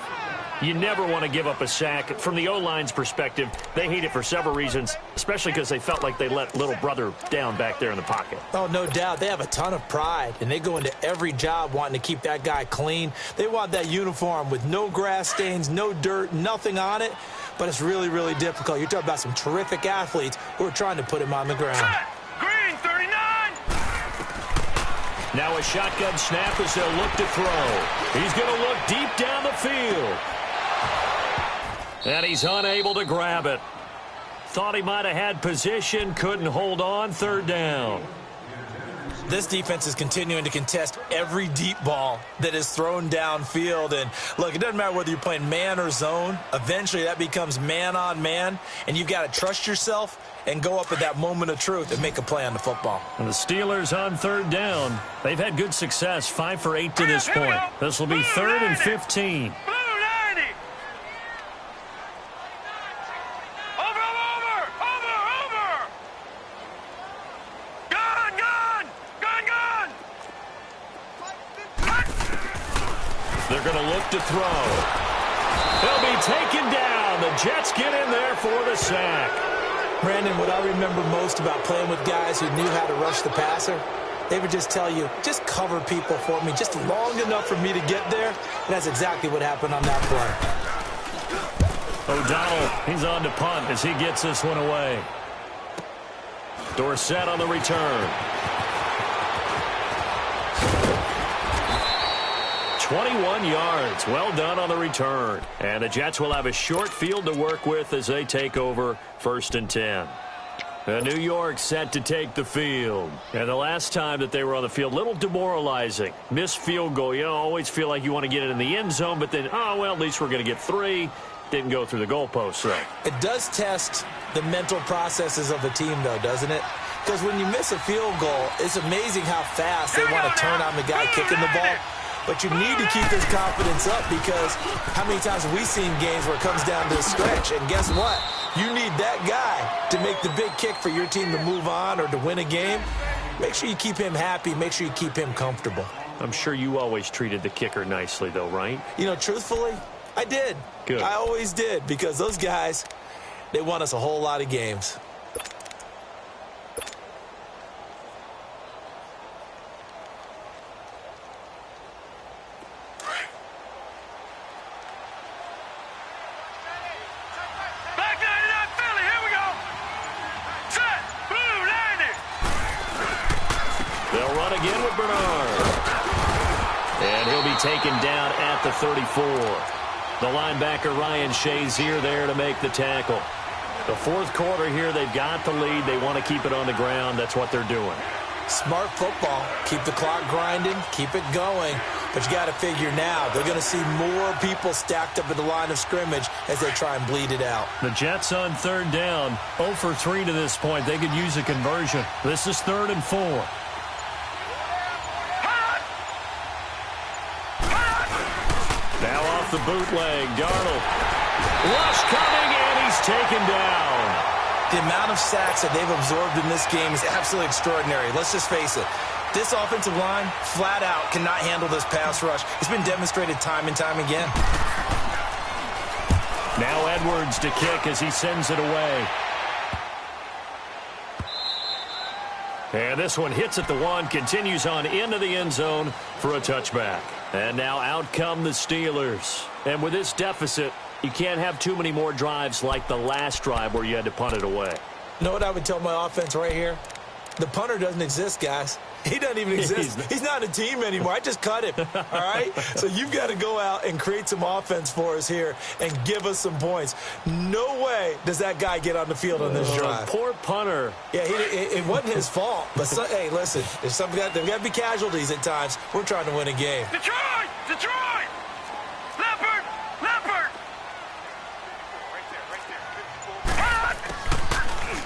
You never want to give up a sack. From the O-line's perspective, they hate it for several reasons, especially because they felt like they let little brother down back there in the pocket. Oh, no doubt. They have a ton of pride, and they go into every job wanting to keep that guy clean. They want that uniform with no grass stains, no dirt, nothing on it. But it's really, really difficult. You're talking about some terrific athletes who are trying to put him on the ground. Green, 39! Now a shotgun snap as they'll look to throw. He's going to look deep down the field. And he's unable to grab it. Thought he might have had position, couldn't hold on, 3rd down. This defense is continuing to contest every deep ball that is thrown downfield. And, look, it doesn't matter whether you're playing man or zone. Eventually, that becomes man-on-man, and you've got to trust yourself and go up at that moment of truth and make a play on the football. And the Steelers on 3rd down. They've had good success, 5 for 8 to this point. This will be 3rd and 15. They're going to look to throw. They'll be taken down. The Jets get in there for the sack. Brandon, what I remember most about playing with guys who knew how to rush the passer, they would just tell you, just cover people for me, just long enough for me to get there. And that's exactly what happened on that play. O'Donnell, he's on to punt as he gets this one away. Dorsett on the return. 21 yards. Well done on the return. And the Jets will have a short field to work with as they take over 1st and 10. And New York set to take the field. And the last time that they were on the field, little demoralizing. Missed field goal. You know, always feel like you want to get it in the end zone, but then, oh, well, at least we're going to get 3. Didn't go through the goalposts, though. It does test the mental processes of a team, though, doesn't it? Because when you miss a field goal, it's amazing how fast they want to turn on the guy kicking the ball. But you need to keep this confidence up because how many times have we seen games where it comes down to a stretch? And guess what? You need that guy to make the big kick for your team to move on or to win a game. Make sure you keep him happy. Make sure you keep him comfortable. I'm sure you always treated the kicker nicely, though, right? You know, truthfully, I did. Good. I always did because those guys, they won us a whole lot of games. Taken down at the 34. The linebacker Ryan Shazier there to make the tackle. The 4th quarter here, they've got the lead. They want to keep it on the ground. That's what they're doing. Smart football. Keep the clock grinding. Keep it going. But you got to figure now, they're going to see more people stacked up at the line of scrimmage as they try and bleed it out. The Jets on 3rd down. 0 for 3 to this point. They could use a conversion. This is 3rd and 4. The bootleg, Darnold. Rush coming, and he's taken down. The amount of sacks that they've absorbed in this game is absolutely extraordinary. Let's just face it. This offensive line, flat out, cannot handle this pass rush. It's been demonstrated time and time again. Now Edwards to kick as he sends it away. And this one hits at the 1, continues on into the end zone for a touchback. And now out come the Steelers. And with this deficit, you can't have too many more drives like the last drive where you had to punt it away. You know what I would tell my offense right here? The punter doesn't exist, guys. He doesn't even exist. He's not a team anymore. I just cut him, all right? So you've got to go out and create some offense for us here and give us some points. No way does that guy get on the field on this drive. Poor punter. Yeah, it wasn't his fault. But, hey, listen, there's got to be casualties at times. We're trying to win a game. Detroit! Detroit! Leopard! Leopard!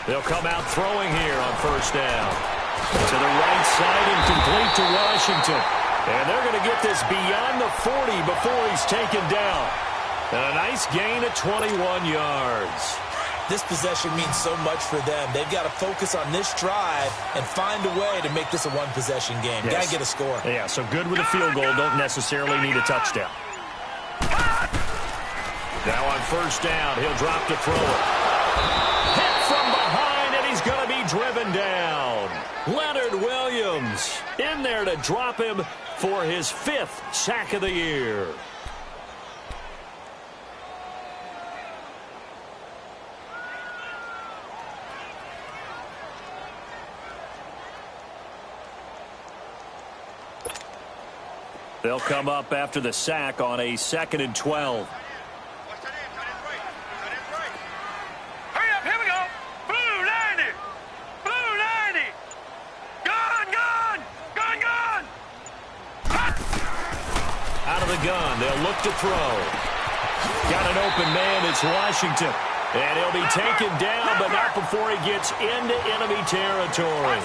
They'll come out throwing here on first down. To the right side and complete to Washington. And they're going to get this beyond the 40 before he's taken down. And a nice gain of 21 yards. This possession means so much for them. They've got to focus on this drive and find a way to make this a one-possession game. Yes. Got to get a score. Yeah, so good with a field goal. Don't necessarily need a touchdown. Now on first down, he'll drop to throw it. Hit from behind, and he's going to be driven down. Leonard Williams in there to drop him for his 5th sack of the year. They'll come up after the sack on a 2nd and 12. Hurry up, here we go. Blue 90. Blue 90. Gun, gun. Gun, gun. Out of the gun, they'll look to throw. Got an open man, it's Washington. And he'll be taken down, but not before he gets into enemy territory.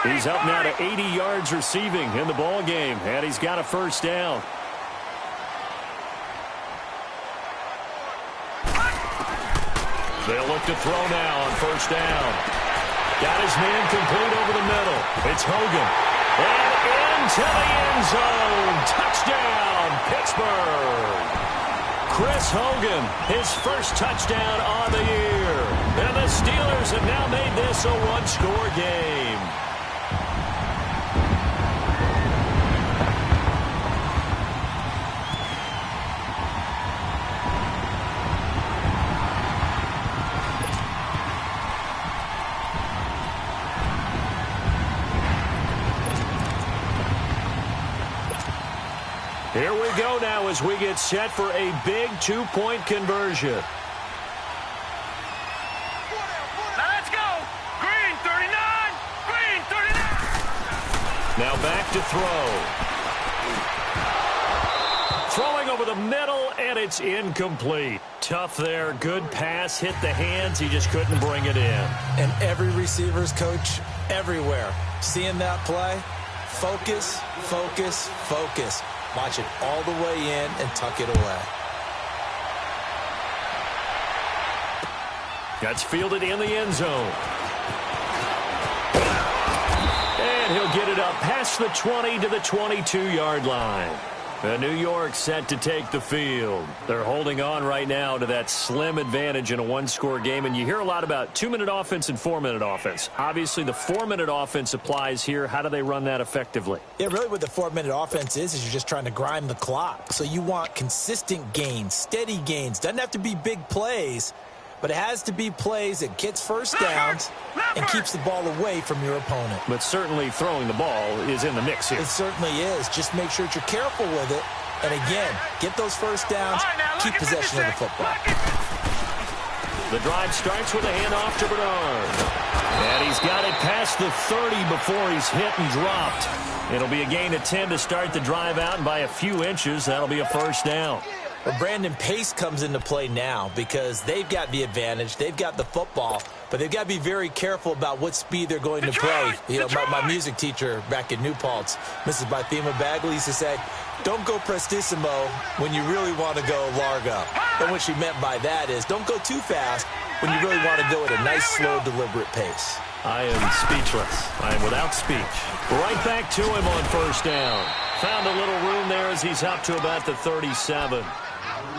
He's up now to 80 yards receiving in the ball game, and he's got a first down. They'll look to throw now on first down. Got his man complete over the middle. It's Hogan. And into the end zone. Touchdown, Pittsburgh. Chris Hogan, his first touchdown on the year. And the Steelers have now made this a one-score game. Here we go now as we get set for a big two-point conversion. Now let's go. Green 39. Green 39. Now back to throw. Throwing over the middle, and it's incomplete. Tough there. Good pass. Hit the hands. He just couldn't bring it in. And every receiver's coach everywhere. Seeing that play, focus, focus, focus. Watch it all the way in and tuck it away. That's fielded in the end zone. And he'll get it up past the 20 to the 22-yard line. New York set to take the field. They're holding on right now to that slim advantage in a one-score game. And you hear a lot about 2-minute offense and 4-minute offense. Obviously, the 4-minute offense applies here. How do they run that effectively? Yeah, really what the 4-minute offense is you're just trying to grind the clock. So you want consistent gains, steady gains. Doesn't have to be big plays, but it has to be plays that gets first downs and keeps the ball away from your opponent. But certainly throwing the ball is in the mix here. It certainly is. Just make sure that you're careful with it. And again, get those first downs, keep possession of the football. The drive starts with a handoff to Bernard. And he's got it past the 30 before he's hit and dropped. It'll be a gain of 10 to start the drive out, and by a few inches, that'll be a first down. But Brandon, pace comes into play now because they've got the advantage. They've got the football, but they've got to be very careful about what speed they're going to play. You know, my music teacher back in New Paltz, Mrs. Bythema Bagley, used to say, don't go prestissimo when you really want to go largo. And what she meant by that is don't go too fast when you really want to go at a nice, slow, deliberate pace. I am speechless. I am without speech. Right back to him on first down. Found a little room there as he's up to about the 37.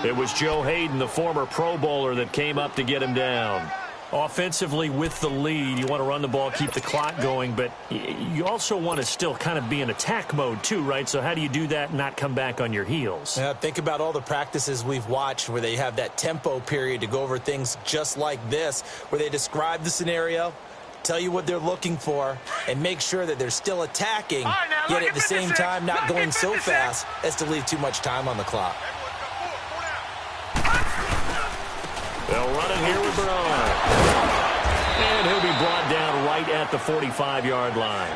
It was Joe Hayden, the former Pro Bowler, that came up to get him down. Offensively with the lead, you want to run the ball, keep the clock going, but you also want to still kind of be in attack mode too, right? So how do you do that and not come back on your heels? Yeah, think about all the practices we've watched where they have that tempo period to go over things just like this, where they describe the scenario, tell you what they're looking for, and make sure that they're still attacking, yet at the same time not going so fast as to leave too much time on the clock. They'll run it here with Bernard. And he'll be brought down right at the 45-yard line.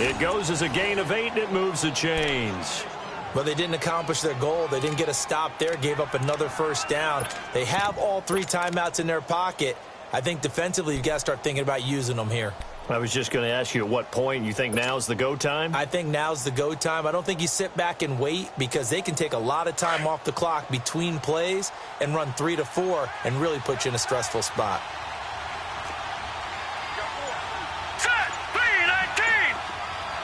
It goes as a gain of 8, and it moves the chains. But they didn't accomplish their goal. They didn't get a stop there, gave up another first down. They have all 3 timeouts in their pocket. I think defensively you've got to start thinking about using them here. I was just going to ask you at what point you think now's the go time? I think now's the go time. I don't think you sit back and wait because they can take a lot of time off the clock between plays and run 3 to 4 and really put you in a stressful spot. Set! 319!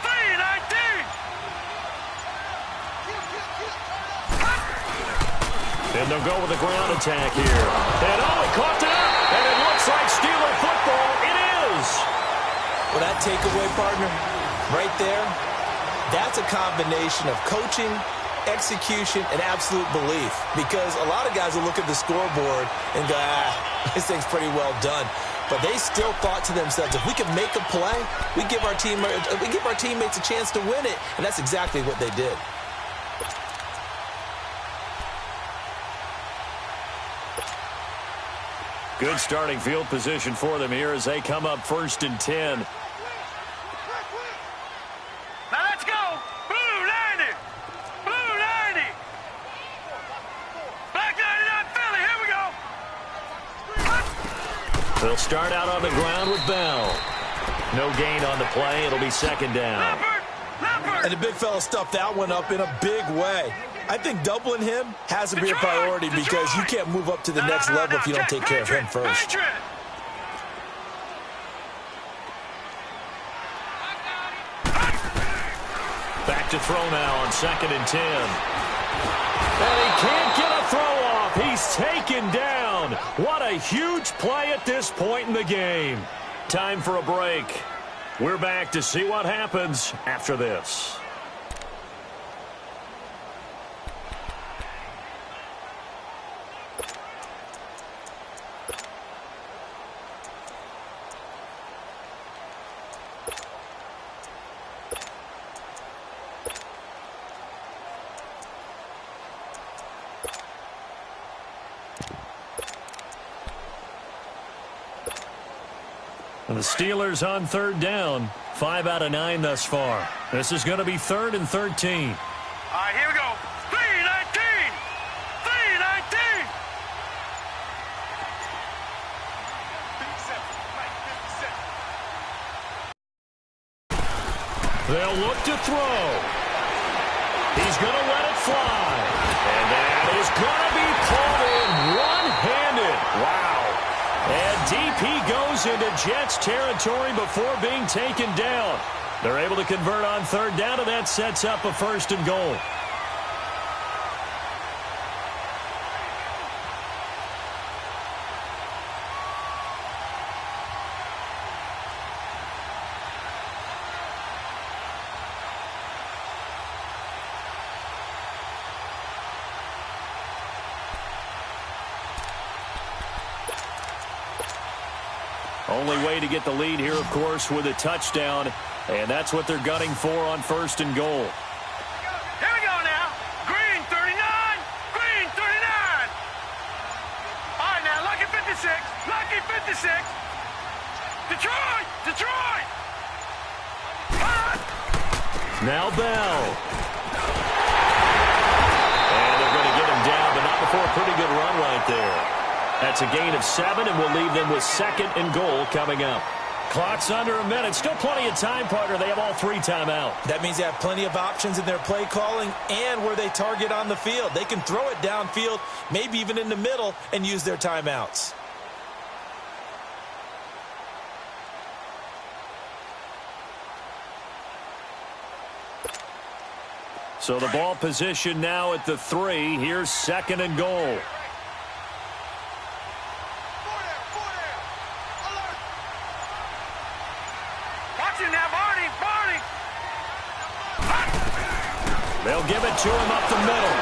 319! And they'll go with a ground attack here. And he caught it up! And it looks like Steeler football. It is! Well, that takeaway, partner, right there, that's a combination of coaching, execution, and absolute belief. Because a lot of guys will look at the scoreboard and go, this thing's pretty well done. But they still thought to themselves, if we can make a play, we give our teammates a chance to win it. And that's exactly what they did. Good starting field position for them here as they come up 1st and 10. Now let's go! Blue 90! Blue 90! Black 99 Philly, here we go! They'll start out on the ground with Bell. No gain on the play. It'll be 2nd down. Leopard! And the big fella stuffed that one up in a big way. I think doubling him has to be a priority because you can't move up to the next level if you don't take care of him first. Back to throw now on 2nd and 10. And he can't get a throw off. He's taken down. What a huge play at this point in the game. Time for a break. We're back to see what happens after this. And the Steelers on 3rd down. 5 out of 9 thus far. This is going to be 3rd and 13. All right, here we go. 319! 319! They'll look to throw. He's going to let it fly. And that is going to be pulled in one-handed. Wow. And DP goes into Jets territory before being taken down. They're able to convert on 3rd down, and that sets up a 1st and goal. Only way to get the lead here, of course, with a touchdown. And that's what they're gunning for on 1st and goal. Here we go now. Green 39. Green 39. All right, now, lucky 56. Lucky 56. Detroit. Detroit. Now Bell. And they're going to get him down, but not before a pretty good run right there. That's a gain of 7, and we'll leave them with 2nd and goal coming up. Clock's under a minute. Still plenty of time, partner. They have all 3 timeout. That means they have plenty of options in their play calling and where they target on the field. They can throw it downfield, maybe even in the middle, and use their timeouts. So the ball position now at the 3. Here's 2nd and goal. Watch it now, Barney! Barney! They'll give it to him up the middle.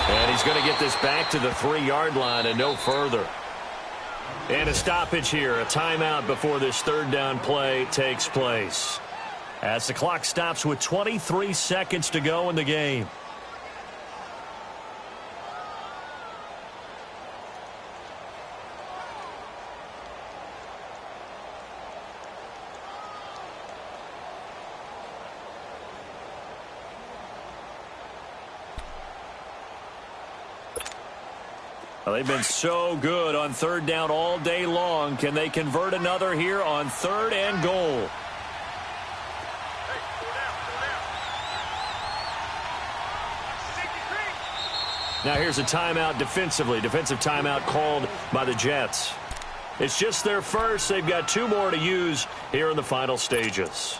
And he's going to get this back to the 3-yard line and no further. And a stoppage here, a timeout before this third down play takes place. As the clock stops with 23 seconds to go in the game. Well, they've been so good on third down all day long. Can they convert another here on third and goal? Now here's a timeout defensively. Defensive timeout called by the Jets. It's just their first. They've got 2 more to use here in the final stages.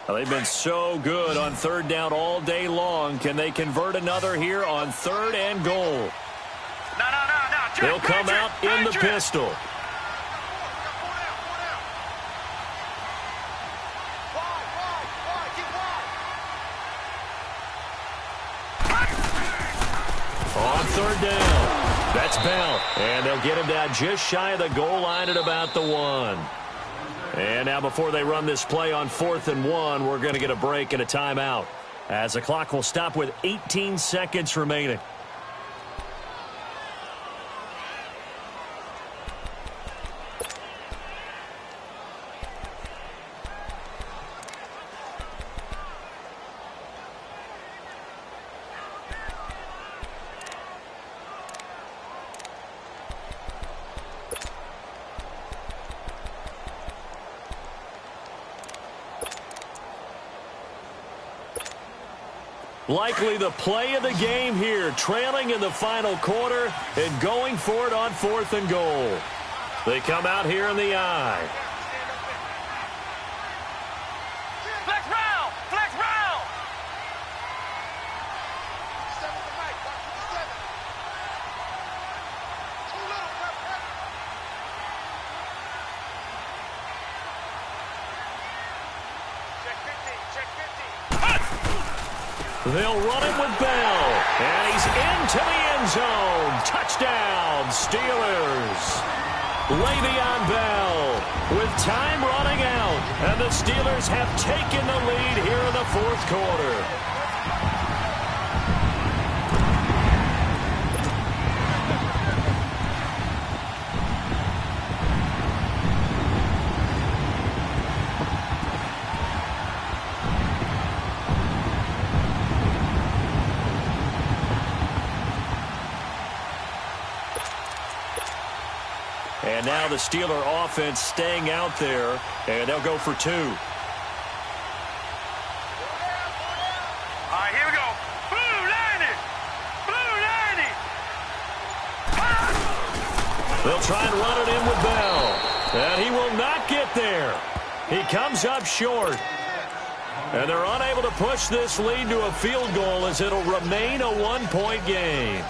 Well, they've been so good on third down all day long. Can they convert another here on third and goal? No. They'll come out in the pistol. On third down, that's Bell. And they'll get him down just shy of the goal line at about the 1. And now before they run this play on 4th and 1, we're going to get a break and a timeout, as the clock will stop with 18 seconds remaining. Likely the play of the game here, trailing in the final quarter and going for it on 4th and goal. They come out here in the I. Flex round! Flex round! Check 50. They'll run it with Bell, and he's into the end zone. Touchdown, Steelers. Le'Veon Bell with time running out, and the Steelers have taken the lead here in the 4th quarter. And now the Steeler offense staying out there, and they'll go for 2. All right, here we go. Blue 90! Blue 90! They'll try and run it in with Bell, and he will not get there. He comes up short. And they're unable to push this lead to a field goal as it'll remain a 1-point game.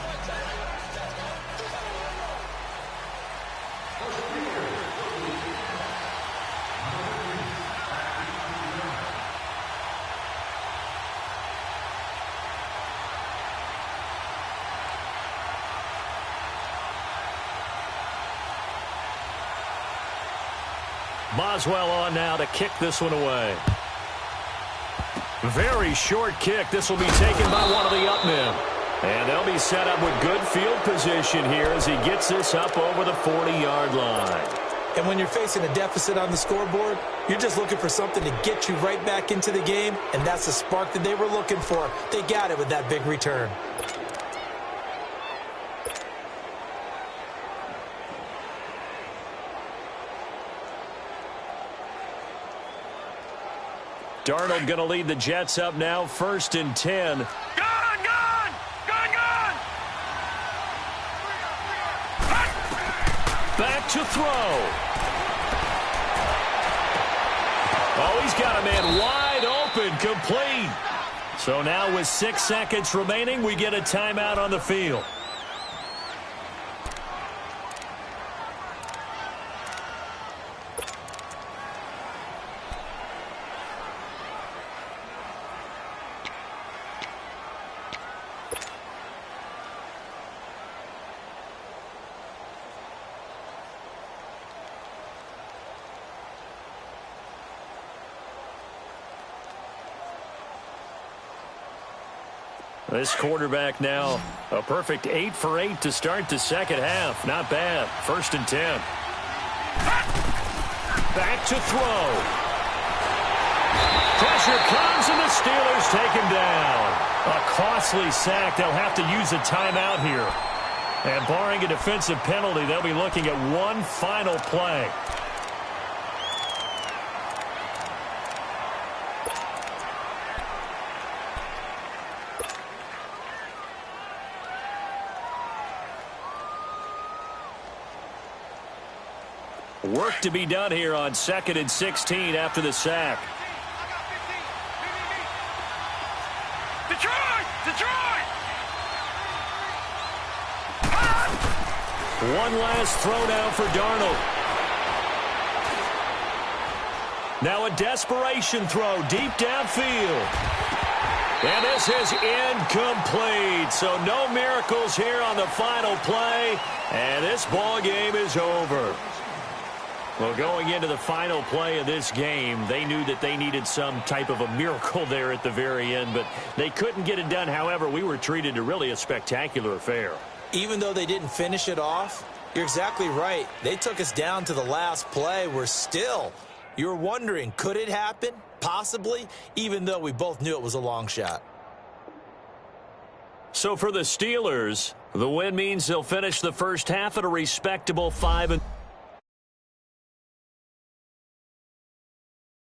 Boswell on now to kick this one away. Very short kick. This will be taken by one of the up men. And they'll be set up with good field position here as he gets this up over the 40-yard line. And when you're facing a deficit on the scoreboard, you're just looking for something to get you right back into the game, and that's the spark that they were looking for. They got it with that big return. Darnold going to lead the Jets up now, 1st and 10. Gone! Back to throw. Oh, he's got a man wide open, complete. So now with 6 seconds remaining, we get a timeout on the field. This quarterback now, a perfect 8 for 8 to start the second half. Not bad. 1st and 10. Back to throw. Pressure comes, and the Steelers take him down. A costly sack. They'll have to use a timeout here. And barring a defensive penalty, they'll be looking at one final play. Work to be done here on 2nd and 16 after the sack. Detroit! One last throw now for Darnold. Now a desperation throw deep downfield. And this is incomplete. So no miracles here on the final play. And this ball game is over. Well, going into the final play of this game, they knew that they needed some type of a miracle there at the very end, but they couldn't get it done. However, we were treated to really a spectacular affair. Even though they didn't finish it off, you're exactly right. They took us down to the last play. You're wondering, could it happen? Possibly, even though we both knew it was a long shot. So for the Steelers, the win means they'll finish the first half at a respectable 5-.